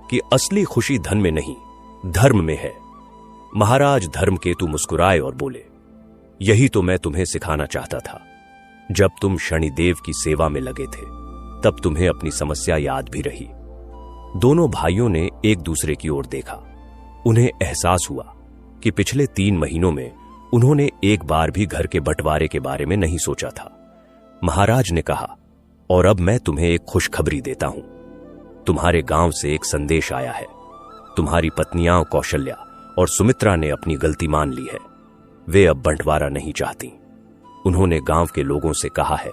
कि असली खुशी धन में नहीं, धर्म में है। महाराज धर्मकेतु मुस्कुराए और बोले, यही तो मैं तुम्हें सिखाना चाहता था। जब तुम शनिदेव की सेवा में लगे थे तब तुम्हें अपनी समस्या याद भी रही। दोनों भाइयों ने एक दूसरे की ओर देखा। उन्हें एहसास हुआ कि पिछले 3 महीनों में उन्होंने एक बार भी घर के बंटवारे के बारे में नहीं सोचा था। महाराज ने कहा, और अब मैं तुम्हें एक खुशखबरी देता हूं। तुम्हारे गांव से एक संदेश आया है। तुम्हारी पत्नियां कौशल्या और सुमित्रा ने अपनी गलती मान ली है। वे अब बंटवारा नहीं चाहती। उन्होंने गांव के लोगों से कहा है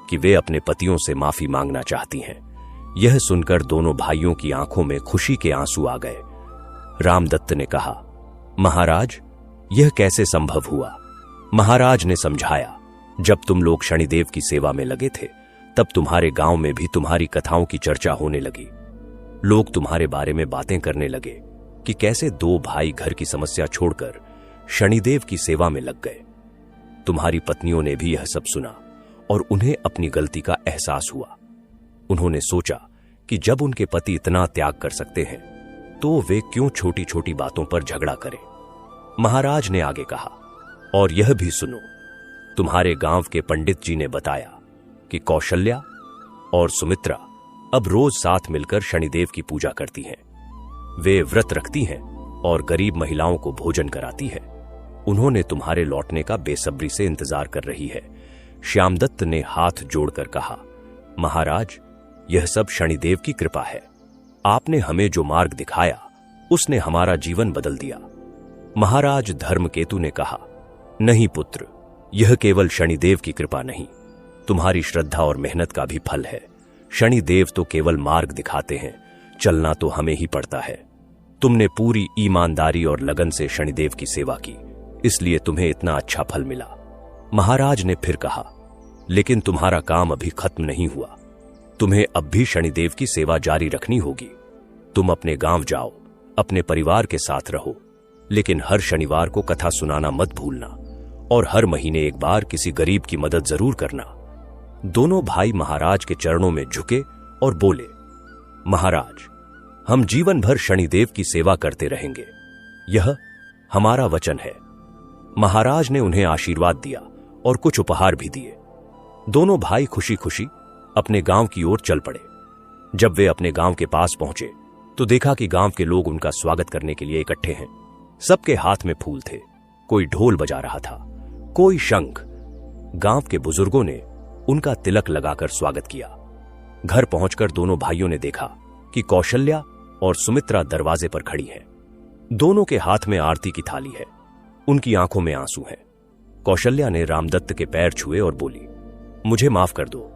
कि वे अपने पतियों से माफी मांगना चाहती हैं। यह सुनकर दोनों भाइयों की आंखों में खुशी के आंसू आ गए। रामदत्त ने कहा, महाराज, यह कैसे संभव हुआ? महाराज ने समझाया, जब तुम लोग शनिदेव की सेवा में लगे थे तब तुम्हारे गांव में भी तुम्हारी कथाओं की चर्चा होने लगी। लोग तुम्हारे बारे में बातें करने लगे कि कैसे 2 भाई घर की समस्या छोड़कर शनिदेव की सेवा में लग गए। तुम्हारी पत्नियों ने भी यह सब सुना और उन्हें अपनी गलती का एहसास हुआ। उन्होंने सोचा कि जब उनके पति इतना त्याग कर सकते हैं तो वे क्यों छोटी छोटी बातों पर झगड़ा करें। महाराज ने आगे कहा, और यह भी सुनो, तुम्हारे गांव के पंडित जी ने बताया कि कौशल्या और सुमित्रा अब रोज साथ मिलकर शनिदेव की पूजा करती हैं। वे व्रत रखती हैं और गरीब महिलाओं को भोजन कराती है। उन्होंने तुम्हारे लौटने का बेसब्री से इंतजार कर रही है। श्यामदत्त ने हाथ जोड़कर कहा, महाराज, यह सब शनिदेव की कृपा है। आपने हमें जो मार्ग दिखाया उसने हमारा जीवन बदल दिया। महाराज धर्मकेतु ने कहा, नहीं पुत्र, यह केवल शनिदेव की कृपा नहीं, तुम्हारी श्रद्धा और मेहनत का भी फल है। शनिदेव तो केवल मार्ग दिखाते हैं, चलना तो हमें ही पड़ता है। तुमने पूरी ईमानदारी और लगन से शनिदेव की सेवा की, इसलिए तुम्हें इतना अच्छा फल मिला। महाराज ने फिर कहा, लेकिन तुम्हारा काम अभी खत्म नहीं हुआ। तुम्हें अब भी शनिदेव की सेवा जारी रखनी होगी। तुम अपने गांव जाओ, अपने परिवार के साथ रहो, लेकिन हर शनिवार को कथा सुनाना मत भूलना और हर महीने एक बार किसी गरीब की मदद जरूर करना। दोनों भाई महाराज के चरणों में झुके और बोले, महाराज, हम जीवन भर शनिदेव की सेवा करते रहेंगे, यह हमारा वचन है। महाराज ने उन्हें आशीर्वाद दिया और कुछ उपहार भी दिए। दोनों भाई खुशी खुशी अपने गांव की ओर चल पड़े। जब वे अपने गांव के पास पहुंचे तो देखा कि गांव के लोग उनका स्वागत करने के लिए इकट्ठे हैं। सबके हाथ में फूल थे, कोई ढोल बजा रहा था, कोई शंख। गांव के बुजुर्गों ने उनका तिलक लगाकर स्वागत किया। घर पहुंचकर दोनों भाइयों ने देखा कि कौशल्या और सुमित्रा दरवाजे पर खड़ी हैं। दोनों के हाथ में आरती की थाली है, उनकी आंखों में आंसू हैं। कौशल्या ने रामदत्त के पैर छुए और बोली, मुझे माफ कर दो,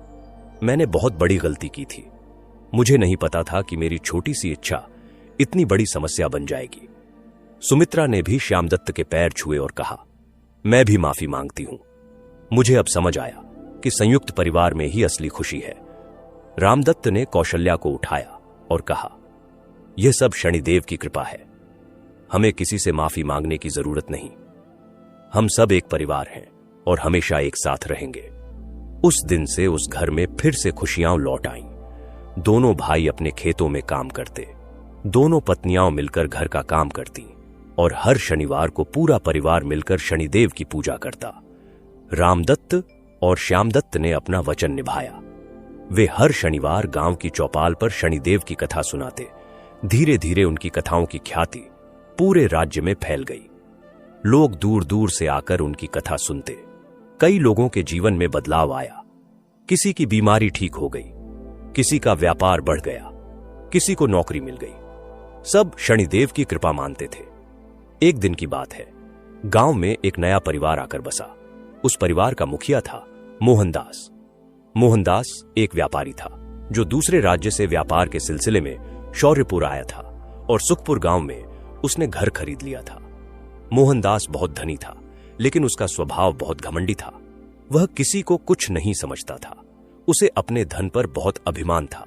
मैंने बहुत बड़ी गलती की थी। मुझे नहीं पता था कि मेरी छोटी सी इच्छा इतनी बड़ी समस्या बन जाएगी। सुमित्रा ने भी श्यामदत्त के पैर छुए और कहा, मैं भी माफी मांगती हूं। मुझे अब समझ आया कि संयुक्त परिवार में ही असली खुशी है। रामदत्त ने कौशल्या को उठाया और कहा, यह सब शनिदेव की कृपा है, हमें किसी से माफी मांगने की जरूरत नहीं। हम सब एक परिवार हैं और हमेशा एक साथ रहेंगे। उस दिन से उस घर में फिर से खुशियां लौट आईं। दोनों भाई अपने खेतों में काम करते, दोनों पत्नियां मिलकर घर का काम करती और हर शनिवार को पूरा परिवार मिलकर शनिदेव की पूजा करता। रामदत्त और श्यामदत्त ने अपना वचन निभाया। वे हर शनिवार गांव की चौपाल पर शनिदेव की कथा सुनाते। धीरे धीरे उनकी कथाओं की ख्याति पूरे राज्य में फैल गई। लोग दूर दूर से आकर उनकी कथा सुनते। कई लोगों के जीवन में बदलाव आया। किसी की बीमारी ठीक हो गई, किसी का व्यापार बढ़ गया, किसी को नौकरी मिल गई। सब शनिदेव की कृपा मानते थे। एक दिन की बात है, गांव में एक नया परिवार आकर बसा। उस परिवार का मुखिया था मोहनदास। मोहनदास एक व्यापारी था जो दूसरे राज्य से व्यापार के सिलसिले में शौर्यपुर आया था और सुखपुर गांव में उसने घर खरीद लिया था। मोहनदास बहुत धनी था, लेकिन उसका स्वभाव बहुत घमंडी था। वह किसी को कुछ नहीं समझता था। उसे अपने धन पर बहुत अभिमान था।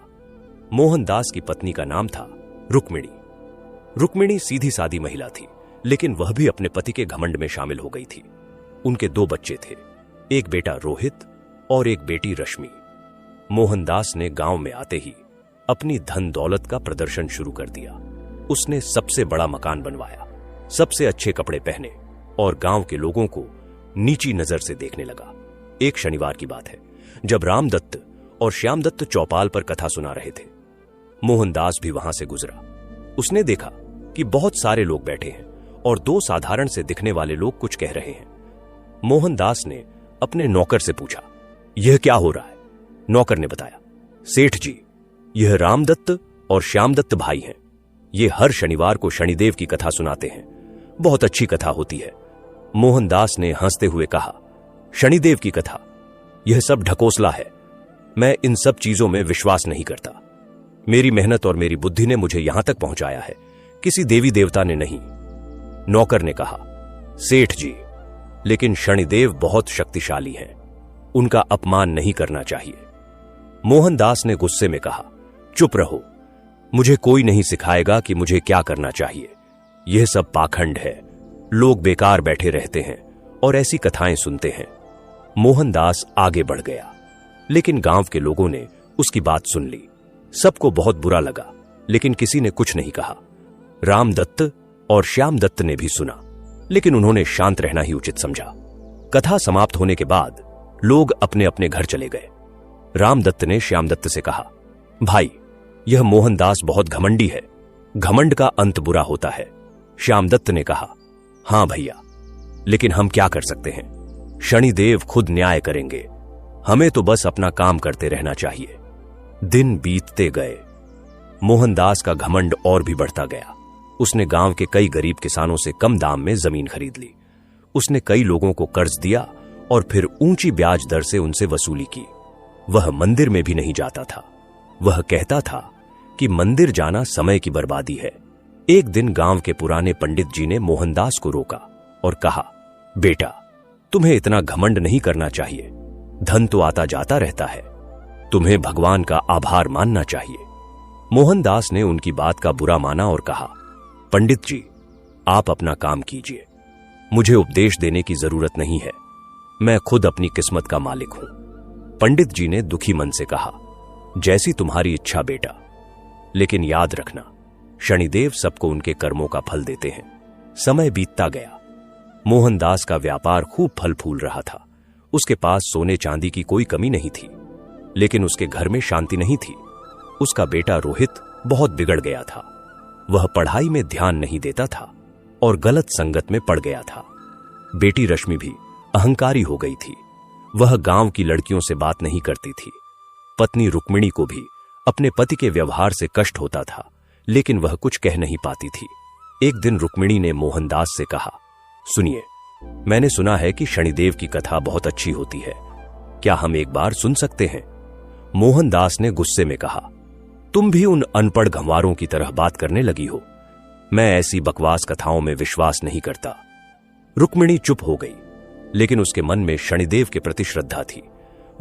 मोहनदास की पत्नी का नाम था रुक्मिणी। रुक्मिणी सीधी सादी महिला थी, लेकिन वह भी अपने पति के घमंड में शामिल हो गई थी। उनके 2 बच्चे थे, एक बेटा रोहित और एक बेटी रश्मि। मोहनदास ने गांव में आते ही अपनी धन दौलत का प्रदर्शन शुरू कर दिया। उसने सबसे बड़ा मकान बनवाया, सबसे अच्छे कपड़े पहने और गांव के लोगों को नीची नजर से देखने लगा। एक शनिवार की बात है, जब रामदत्त और श्यामदत्त चौपाल पर कथा सुना रहे थे। मोहनदास भी वहां से गुजरा। उसने देखा कि बहुत सारे लोग बैठे हैं और 2 साधारण से दिखने वाले लोग कुछ कह रहे हैं। मोहनदास ने अपने नौकर से पूछा, यह क्या हो रहा है? नौकर ने बताया, सेठ जी, यह रामदत्त और श्यामदत्त भाई हैं। ये हर शनिवार को शनिदेव की कथा सुनाते हैं। बहुत अच्छी कथा होती है। मोहनदास ने हंसते हुए कहा, शनिदेव की कथा? यह सब ढकोसला है। मैं इन सब चीजों में विश्वास नहीं करता। मेरी मेहनत और मेरी बुद्धि ने मुझे यहां तक पहुंचाया है, किसी देवी देवता ने नहीं। नौकर ने कहा, सेठ जी, लेकिन शनिदेव बहुत शक्तिशाली हैं, उनका अपमान नहीं करना चाहिए। मोहनदास ने गुस्से में कहा, चुप रहो, मुझे कोई नहीं सिखाएगा कि मुझे क्या करना चाहिए। यह सब पाखंड है। लोग बेकार बैठे रहते हैं और ऐसी कथाएं सुनते हैं। मोहनदास आगे बढ़ गया, लेकिन गांव के लोगों ने उसकी बात सुन ली। सबको बहुत बुरा लगा, लेकिन किसी ने कुछ नहीं कहा। रामदत्त और श्यामदत्त ने भी सुना, लेकिन उन्होंने शांत रहना ही उचित समझा। कथा समाप्त होने के बाद लोग अपने अपने घर चले गए। रामदत्त ने श्यामदत्त से कहा, भाई, यह मोहनदास बहुत घमंडी है। घमंड का अंत बुरा होता है। श्यामदत्त ने कहा, हां भैया, लेकिन हम क्या कर सकते हैं? शनिदेव खुद न्याय करेंगे। हमें तो बस अपना काम करते रहना चाहिए। दिन बीतते गए। मोहनदास का घमंड और भी बढ़ता गया। उसने गांव के कई गरीब किसानों से कम दाम में जमीन खरीद ली। उसने कई लोगों को कर्ज दिया और फिर ऊंची ब्याज दर से उनसे वसूली की। वह मंदिर में भी नहीं जाता था। वह कहता था कि मंदिर जाना समय की बर्बादी है। एक दिन गांव के पुराने पंडित जी ने मोहनदास को रोका और कहा, बेटा, तुम्हें इतना घमंड नहीं करना चाहिए। धन तो आता जाता रहता है। तुम्हें भगवान का आभार मानना चाहिए। मोहनदास ने उनकी बात का बुरा माना और कहा, पंडित जी, आप अपना काम कीजिए। मुझे उपदेश देने की जरूरत नहीं है। मैं खुद अपनी किस्मत का मालिक हूं। पंडित जी ने दुखी मन से कहा, जैसी तुम्हारी इच्छा बेटा, लेकिन याद रखना, शनिदेव सबको उनके कर्मों का फल देते हैं। समय बीतता गया। मोहनदास का व्यापार खूब फल फूल रहा था। उसके पास सोने चांदी की कोई कमी नहीं थी, लेकिन उसके घर में शांति नहीं थी। उसका बेटा रोहित बहुत बिगड़ गया था। वह पढ़ाई में ध्यान नहीं देता था और गलत संगत में पड़ गया था। बेटी रश्मि भी अहंकारी हो गई थी। वह गांव की लड़कियों से बात नहीं करती थी। पत्नी रुक्मिणी को भी अपने पति के व्यवहार से कष्ट होता था, लेकिन वह कुछ कह नहीं पाती थी। एक दिन रुक्मिणी ने मोहनदास से कहा, सुनिए, मैंने सुना है कि शनिदेव की कथा बहुत अच्छी होती है, क्या हम एक बार सुन सकते हैं? मोहनदास ने गुस्से में कहा, तुम भी उन अनपढ़ गंवारों की तरह बात करने लगी हो। मैं ऐसी बकवास कथाओं में विश्वास नहीं करता। रुक्मिणी चुप हो गई, लेकिन उसके मन में शनिदेव के प्रति श्रद्धा थी।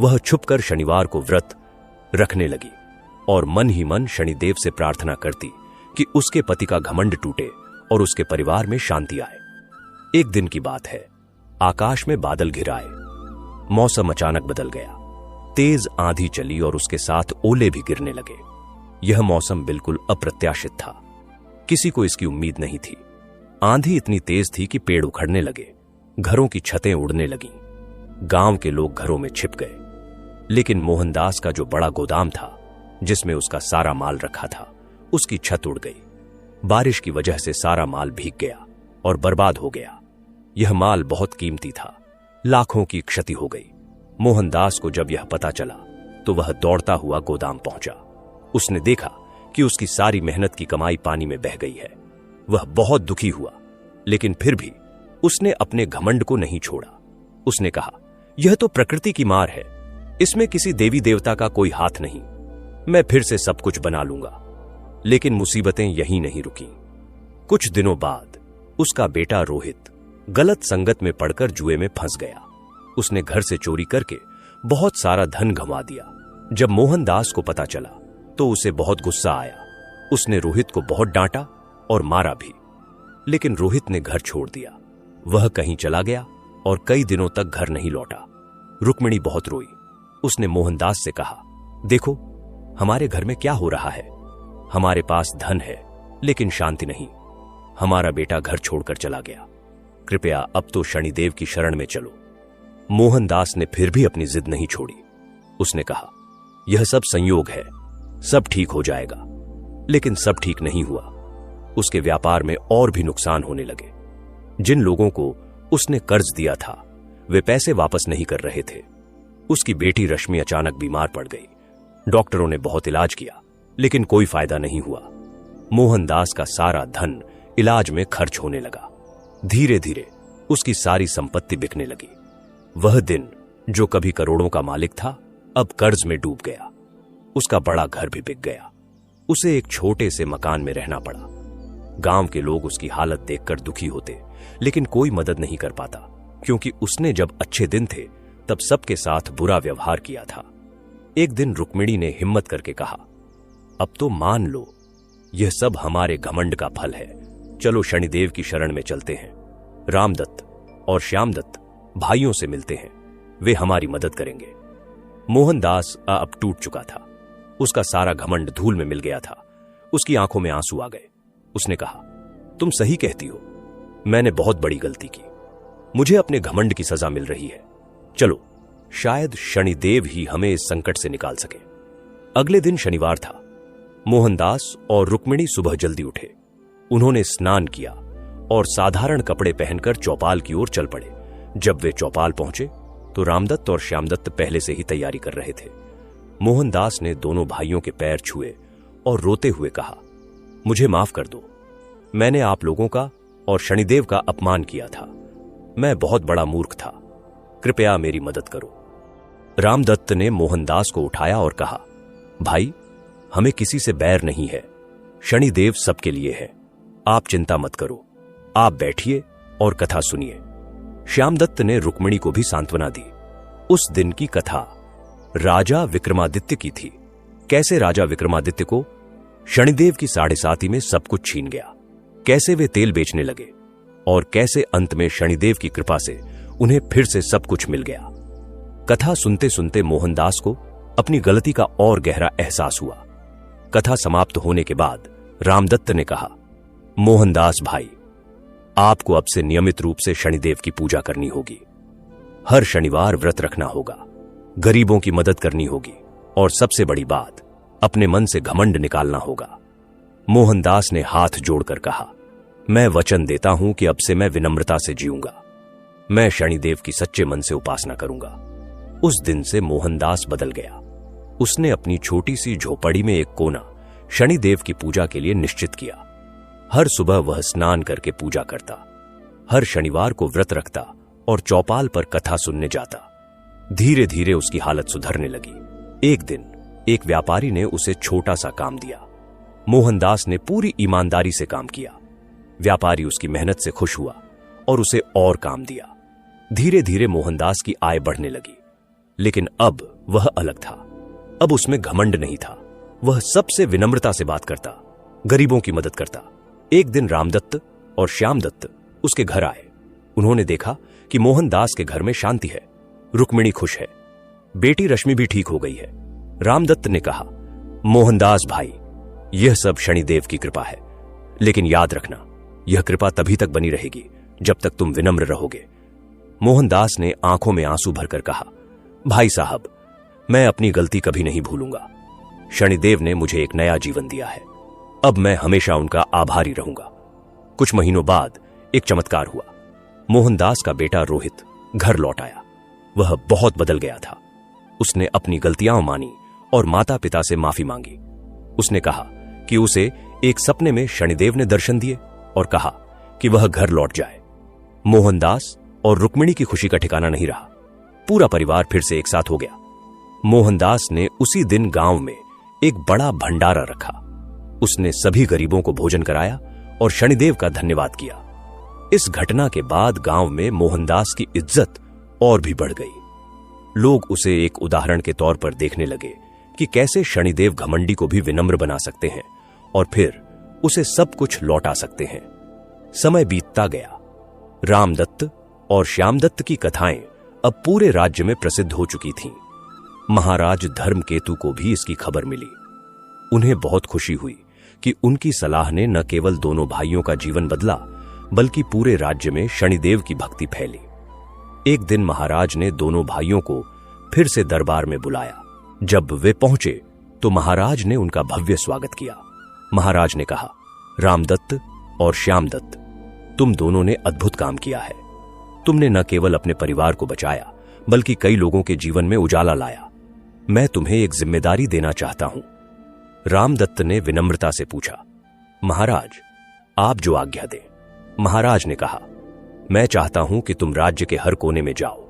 वह छुपकर शनिवार को व्रत रखने लगी और मन ही मन शनिदेव से प्रार्थना करती कि उसके पति का घमंड टूटे और उसके परिवार में शांति आए। एक दिन की बात है, आकाश में बादल घिर आए। मौसम अचानक बदल गया। तेज आंधी चली और उसके साथ ओले भी गिरने लगे। यह मौसम बिल्कुल अप्रत्याशित था। किसी को इसकी उम्मीद नहीं थी। आंधी इतनी तेज थी कि पेड़ उखड़ने लगे, घरों की छतें उड़ने लगीं। गांव के लोग घरों में छिप गए, लेकिन मोहनदास का जो बड़ा गोदाम था, जिसमें उसका सारा माल रखा था, उसकी छत उड़ गई। बारिश की वजह से सारा माल भीग गया और बर्बाद हो गया। यह माल बहुत कीमती था, लाखों की क्षति हो गई। मोहनदास को जब यह पता चला तो वह दौड़ता हुआ गोदाम पहुंचा। उसने देखा कि उसकी सारी मेहनत की कमाई पानी में बह गई है। वह बहुत दुखी हुआ, लेकिन फिर भी उसने अपने घमंड को नहीं छोड़ा। उसने कहा, यह तो प्रकृति की मार है, इसमें किसी देवी देवता का कोई हाथ नहीं। मैं फिर से सब कुछ बना लूंगा। लेकिन मुसीबतें यहीं नहीं रुकी। कुछ दिनों बाद उसका बेटा रोहित गलत संगत में पड़कर जुए में फंस गया। उसने घर से चोरी करके बहुत सारा धन गंवा दिया। जब मोहनदास को पता चला तो उसे बहुत गुस्सा आया। उसने रोहित को बहुत डांटा और मारा भी, लेकिन रोहित ने घर छोड़ दिया। वह कहीं चला गया और कई दिनों तक घर नहीं लौटा। रुक्मिणी बहुत रोई। उसने मोहनदास से कहा, देखो, हमारे घर में क्या हो रहा है। हमारे पास धन है, लेकिन शांति नहीं। हमारा बेटा घर छोड़कर चला गया। कृपया अब तो शनिदेव की शरण में चलो। मोहनदास ने फिर भी अपनी जिद नहीं छोड़ी। उसने कहा, यह सब संयोग है, सब ठीक हो जाएगा। लेकिन सब ठीक नहीं हुआ। उसके व्यापार में और भी नुकसान होने लगे। जिन लोगों को उसने कर्ज दिया था, वे पैसे वापस नहीं कर रहे थे। उसकी बेटी रश्मि अचानक बीमार पड़ गई। डॉक्टरों ने बहुत इलाज किया, लेकिन कोई फायदा नहीं हुआ। मोहनदास का सारा धन इलाज में खर्च होने लगा। धीरे धीरे उसकी सारी संपत्ति बिकने लगी। वह दिन जो कभी करोड़ों का मालिक था, अब कर्ज में डूब गया। उसका बड़ा घर भी बिक गया। उसे एक छोटे से मकान में रहना पड़ा। गांव के लोग उसकी हालत देखकर दुखी होते, लेकिन कोई मदद नहीं कर पाता, क्योंकि उसने जब अच्छे दिन थे तब सबके साथ बुरा व्यवहार किया था। एक दिन रुक्मिणी ने हिम्मत करके कहा, अब तो मान लो, यह सब हमारे घमंड का फल है। चलो शनिदेव की शरण में चलते हैं। रामदत्त और श्यामदत्त भाइयों से मिलते हैं, वे हमारी मदद करेंगे। मोहनदास अब टूट चुका था। उसका सारा घमंड धूल में मिल गया था। उसकी आंखों में आंसू आ गए। उसने कहा, तुम सही कहती हो, मैंने बहुत बड़ी गलती की। मुझे अपने घमंड की सजा मिल रही है। चलो, शायद शनिदेव ही हमें इस संकट से निकाल सके। अगले दिन शनिवार था। मोहनदास और रुक्मिणी सुबह जल्दी उठे। उन्होंने स्नान किया और साधारण कपड़े पहनकर चौपाल की ओर चल पड़े। जब वे चौपाल पहुंचे तो रामदत्त और श्यामदत्त पहले से ही तैयारी कर रहे थे। मोहनदास ने दोनों भाइयों के पैर छुए और रोते हुए कहा, मुझे माफ कर दो। मैंने आप लोगों का और शनिदेव का अपमान किया था। मैं बहुत बड़ा मूर्ख था। कृपया मेरी मदद करो। रामदत्त ने मोहनदास को उठाया और कहा, भाई, हमें किसी से बैर नहीं है। शनिदेव सबके लिए है। आप चिंता मत करो। आप बैठिए और कथा सुनिए। श्यामदत्त ने रुक्मिणी को भी सांत्वना दी। उस दिन की कथा राजा विक्रमादित्य की थी। कैसे राजा विक्रमादित्य को शनिदेव की 7.5 में सब कुछ छीन गया, कैसे वे तेल बेचने लगे और कैसे अंत में शनिदेव की कृपा से उन्हें फिर से सब कुछ मिल गया। कथा सुनते सुनते मोहनदास को अपनी गलती का और गहरा एहसास हुआ। कथा समाप्त होने के बाद रामदत्त ने कहा, मोहनदास भाई, आपको अब से नियमित रूप से शनिदेव की पूजा करनी होगी। हर शनिवार व्रत रखना होगा, गरीबों की मदद करनी होगी और सबसे बड़ी बात, अपने मन से घमंड निकालना होगा। मोहनदास ने हाथ जोड़कर कहा, मैं वचन देता हूं कि अब से मैं विनम्रता से जीऊंगा। मैं शनिदेव की सच्चे मन से उपासना करूंगा। उस दिन से मोहनदास बदल गया। उसने अपनी छोटी सी झोपड़ी में एक कोना शनिदेव की पूजा के लिए निश्चित किया। हर सुबह वह स्नान करके पूजा करता, हर शनिवार को व्रत रखता और चौपाल पर कथा सुनने जाता। धीरे धीरे उसकी हालत सुधरने लगी। एक दिन एक व्यापारी ने उसे छोटा सा काम दिया। मोहनदास ने पूरी ईमानदारी से काम किया। व्यापारी उसकी मेहनत से खुश हुआ और उसे और काम दिया। धीरे धीरे मोहनदास की आय बढ़ने लगी, लेकिन अब वह अलग था। अब उसमें घमंड नहीं था। वह सबसे विनम्रता से बात करता, गरीबों की मदद करता। एक दिन रामदत्त और श्यामदत्त उसके घर आए। उन्होंने देखा कि मोहनदास के घर में शांति है, रुक्मिणी खुश है, बेटी रश्मि भी ठीक हो गई है। रामदत्त ने कहा, मोहनदास भाई, यह सब शनिदेव की कृपा है, लेकिन याद रखना, यह कृपा तभी तक बनी रहेगी जब तक तुम विनम्र रहोगे। मोहनदास ने आंखों में आंसू भरकर कहा, भाई साहब, मैं अपनी गलती कभी नहीं भूलूंगा। शनिदेव ने मुझे एक नया जीवन दिया है। अब मैं हमेशा उनका आभारी रहूंगा। कुछ महीनों बाद एक चमत्कार हुआ। मोहनदास का बेटा रोहित घर लौट आया। वह बहुत बदल गया था। उसने अपनी गलतियां मानी और माता पिता से माफी मांगी। उसने कहा कि उसे एक सपने में शनिदेव ने दर्शन दिए और कहा कि वह घर लौट जाए। मोहनदास और रुक्मिणी की खुशी का ठिकाना नहीं रहा। पूरा परिवार फिर से एक साथ हो गया। मोहनदास ने उसी दिन गांव में एक बड़ा भंडारा रखा। उसने सभी गरीबों को भोजन कराया और शनिदेव का धन्यवाद किया। इस घटना के बाद गांव में मोहनदास की इज्जत और भी बढ़ गई। लोग उसे एक उदाहरण के तौर पर देखने लगे कि कैसे शनिदेव घमंडी को भी विनम्र बना सकते हैं और फिर उसे सब कुछ लौटा सकते हैं। समय बीतता गया। रामदत्त और श्यामदत्त की कथाएं अब पूरे राज्य में प्रसिद्ध हो चुकी थीं। महाराज धर्मकेतु को भी इसकी खबर मिली। उन्हें बहुत खुशी हुई कि उनकी सलाह ने न केवल दोनों भाइयों का जीवन बदला, बल्कि पूरे राज्य में शनिदेव की भक्ति फैली। एक दिन महाराज ने दोनों भाइयों को फिर से दरबार में बुलाया। जब वे पहुंचे तो महाराज ने उनका भव्य स्वागत किया। महाराज ने कहा, रामदत्त और श्यामदत्त, तुम दोनों ने अद्भुत काम किया है। तुमने न केवल अपने परिवार को बचाया, बल्कि कई लोगों के जीवन में उजाला लाया। मैं तुम्हें एक जिम्मेदारी देना चाहता हूं। रामदत्त ने विनम्रता से पूछा, महाराज, आप जो आज्ञा दें। महाराज ने कहा, मैं चाहता हूं कि तुम राज्य के हर कोने में जाओ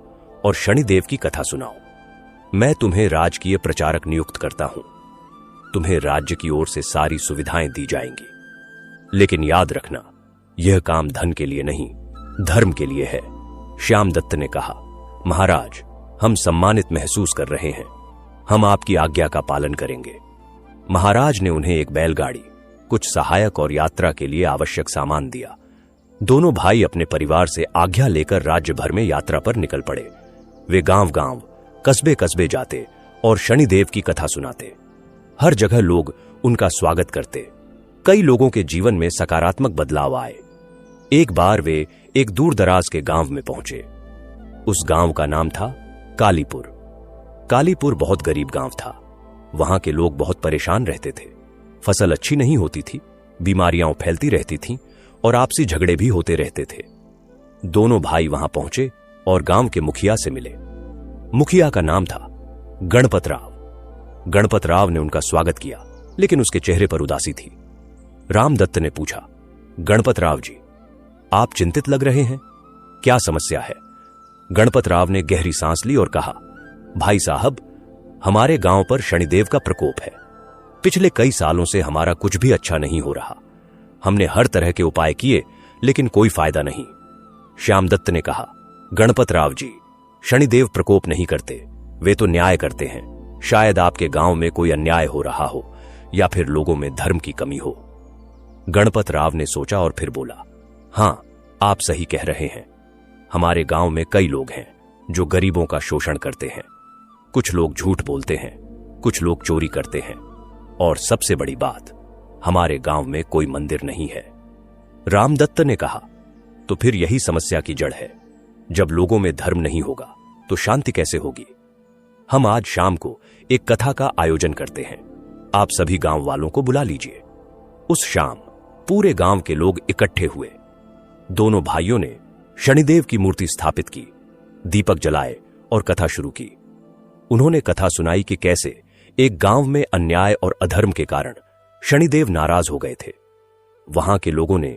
और शनिदेव की कथा सुनाओ। मैं तुम्हें राजकीय प्रचारक नियुक्त करता हूं। तुम्हें राज्य की ओर से सारी सुविधाएं दी जाएंगी, लेकिन याद रखना, यह काम धन के लिए नहीं, धर्म के लिए है। श्यामदत्त ने कहा, महाराज, हम सम्मानित महसूस कर रहे हैं। हम आपकी आज्ञा का पालन करेंगे। महाराज ने उन्हें एक बैलगाड़ी, कुछ सहायक और यात्रा के लिए आवश्यक सामान दिया। दोनों भाई अपने परिवार से आज्ञा लेकर राज्य भर में यात्रा पर निकल पड़े। वे गांव गांव, कस्बे कस्बे जाते और शनिदेव की कथा सुनाते। हर जगह लोग उनका स्वागत करते। कई लोगों के जीवन में सकारात्मक बदलाव आए। एक बार वे एक दूर दराज के गांव में पहुंचे। उस गांव का नाम था कालीपुर। कालीपुर बहुत गरीब गांव था। वहां के लोग बहुत परेशान रहते थे। फसल अच्छी नहीं होती थी, बीमारियां फैलती रहती थीं और आपसी झगड़े भी होते रहते थे। दोनों भाई वहां पहुंचे और गांव के मुखिया से मिले। मुखिया का नाम था गणपत राव। गणपत राव ने उनका स्वागत किया, लेकिन उसके चेहरे पर उदासी थी। रामदत्त ने पूछा, गणपत राव जी, आप चिंतित लग रहे हैं, क्या समस्या है? गणपत राव ने गहरी सांस ली और कहा, भाई साहब, हमारे गांव पर शनिदेव का प्रकोप है। पिछले कई सालों से हमारा कुछ भी अच्छा नहीं हो रहा। हमने हर तरह के उपाय किए, लेकिन कोई फायदा नहीं। श्यामदत्त ने कहा, गणपत राव जी, शनिदेव प्रकोप नहीं करते, वे तो न्याय करते हैं। शायद आपके गांव में कोई अन्याय हो रहा हो या फिर लोगों में धर्म की कमी हो। गणपत राव ने सोचा और फिर बोला, हां, आप सही कह रहे हैं। हमारे गांव में कई लोग हैं जो गरीबों का शोषण करते हैं। कुछ लोग झूठ बोलते हैं, कुछ लोग चोरी करते हैं, और सबसे बड़ी बात, हमारे गांव में कोई मंदिर नहीं है। रामदत्त ने कहा, तो फिर यही समस्या की जड़ है। जब लोगों में धर्म नहीं होगा तो शांति कैसे होगी? हम आज शाम को एक कथा का आयोजन करते हैं। आप सभी गांव वालों को बुला लीजिए। उस शाम पूरे गांव के लोग इकट्ठे हुए। दोनों भाइयों ने शनिदेव की मूर्ति स्थापित की, दीपक जलाए और कथा शुरू की। उन्होंने कथा सुनाई कि कैसे एक गांव में अन्याय और अधर्म के कारण शनिदेव नाराज हो गए थे। वहां के लोगों ने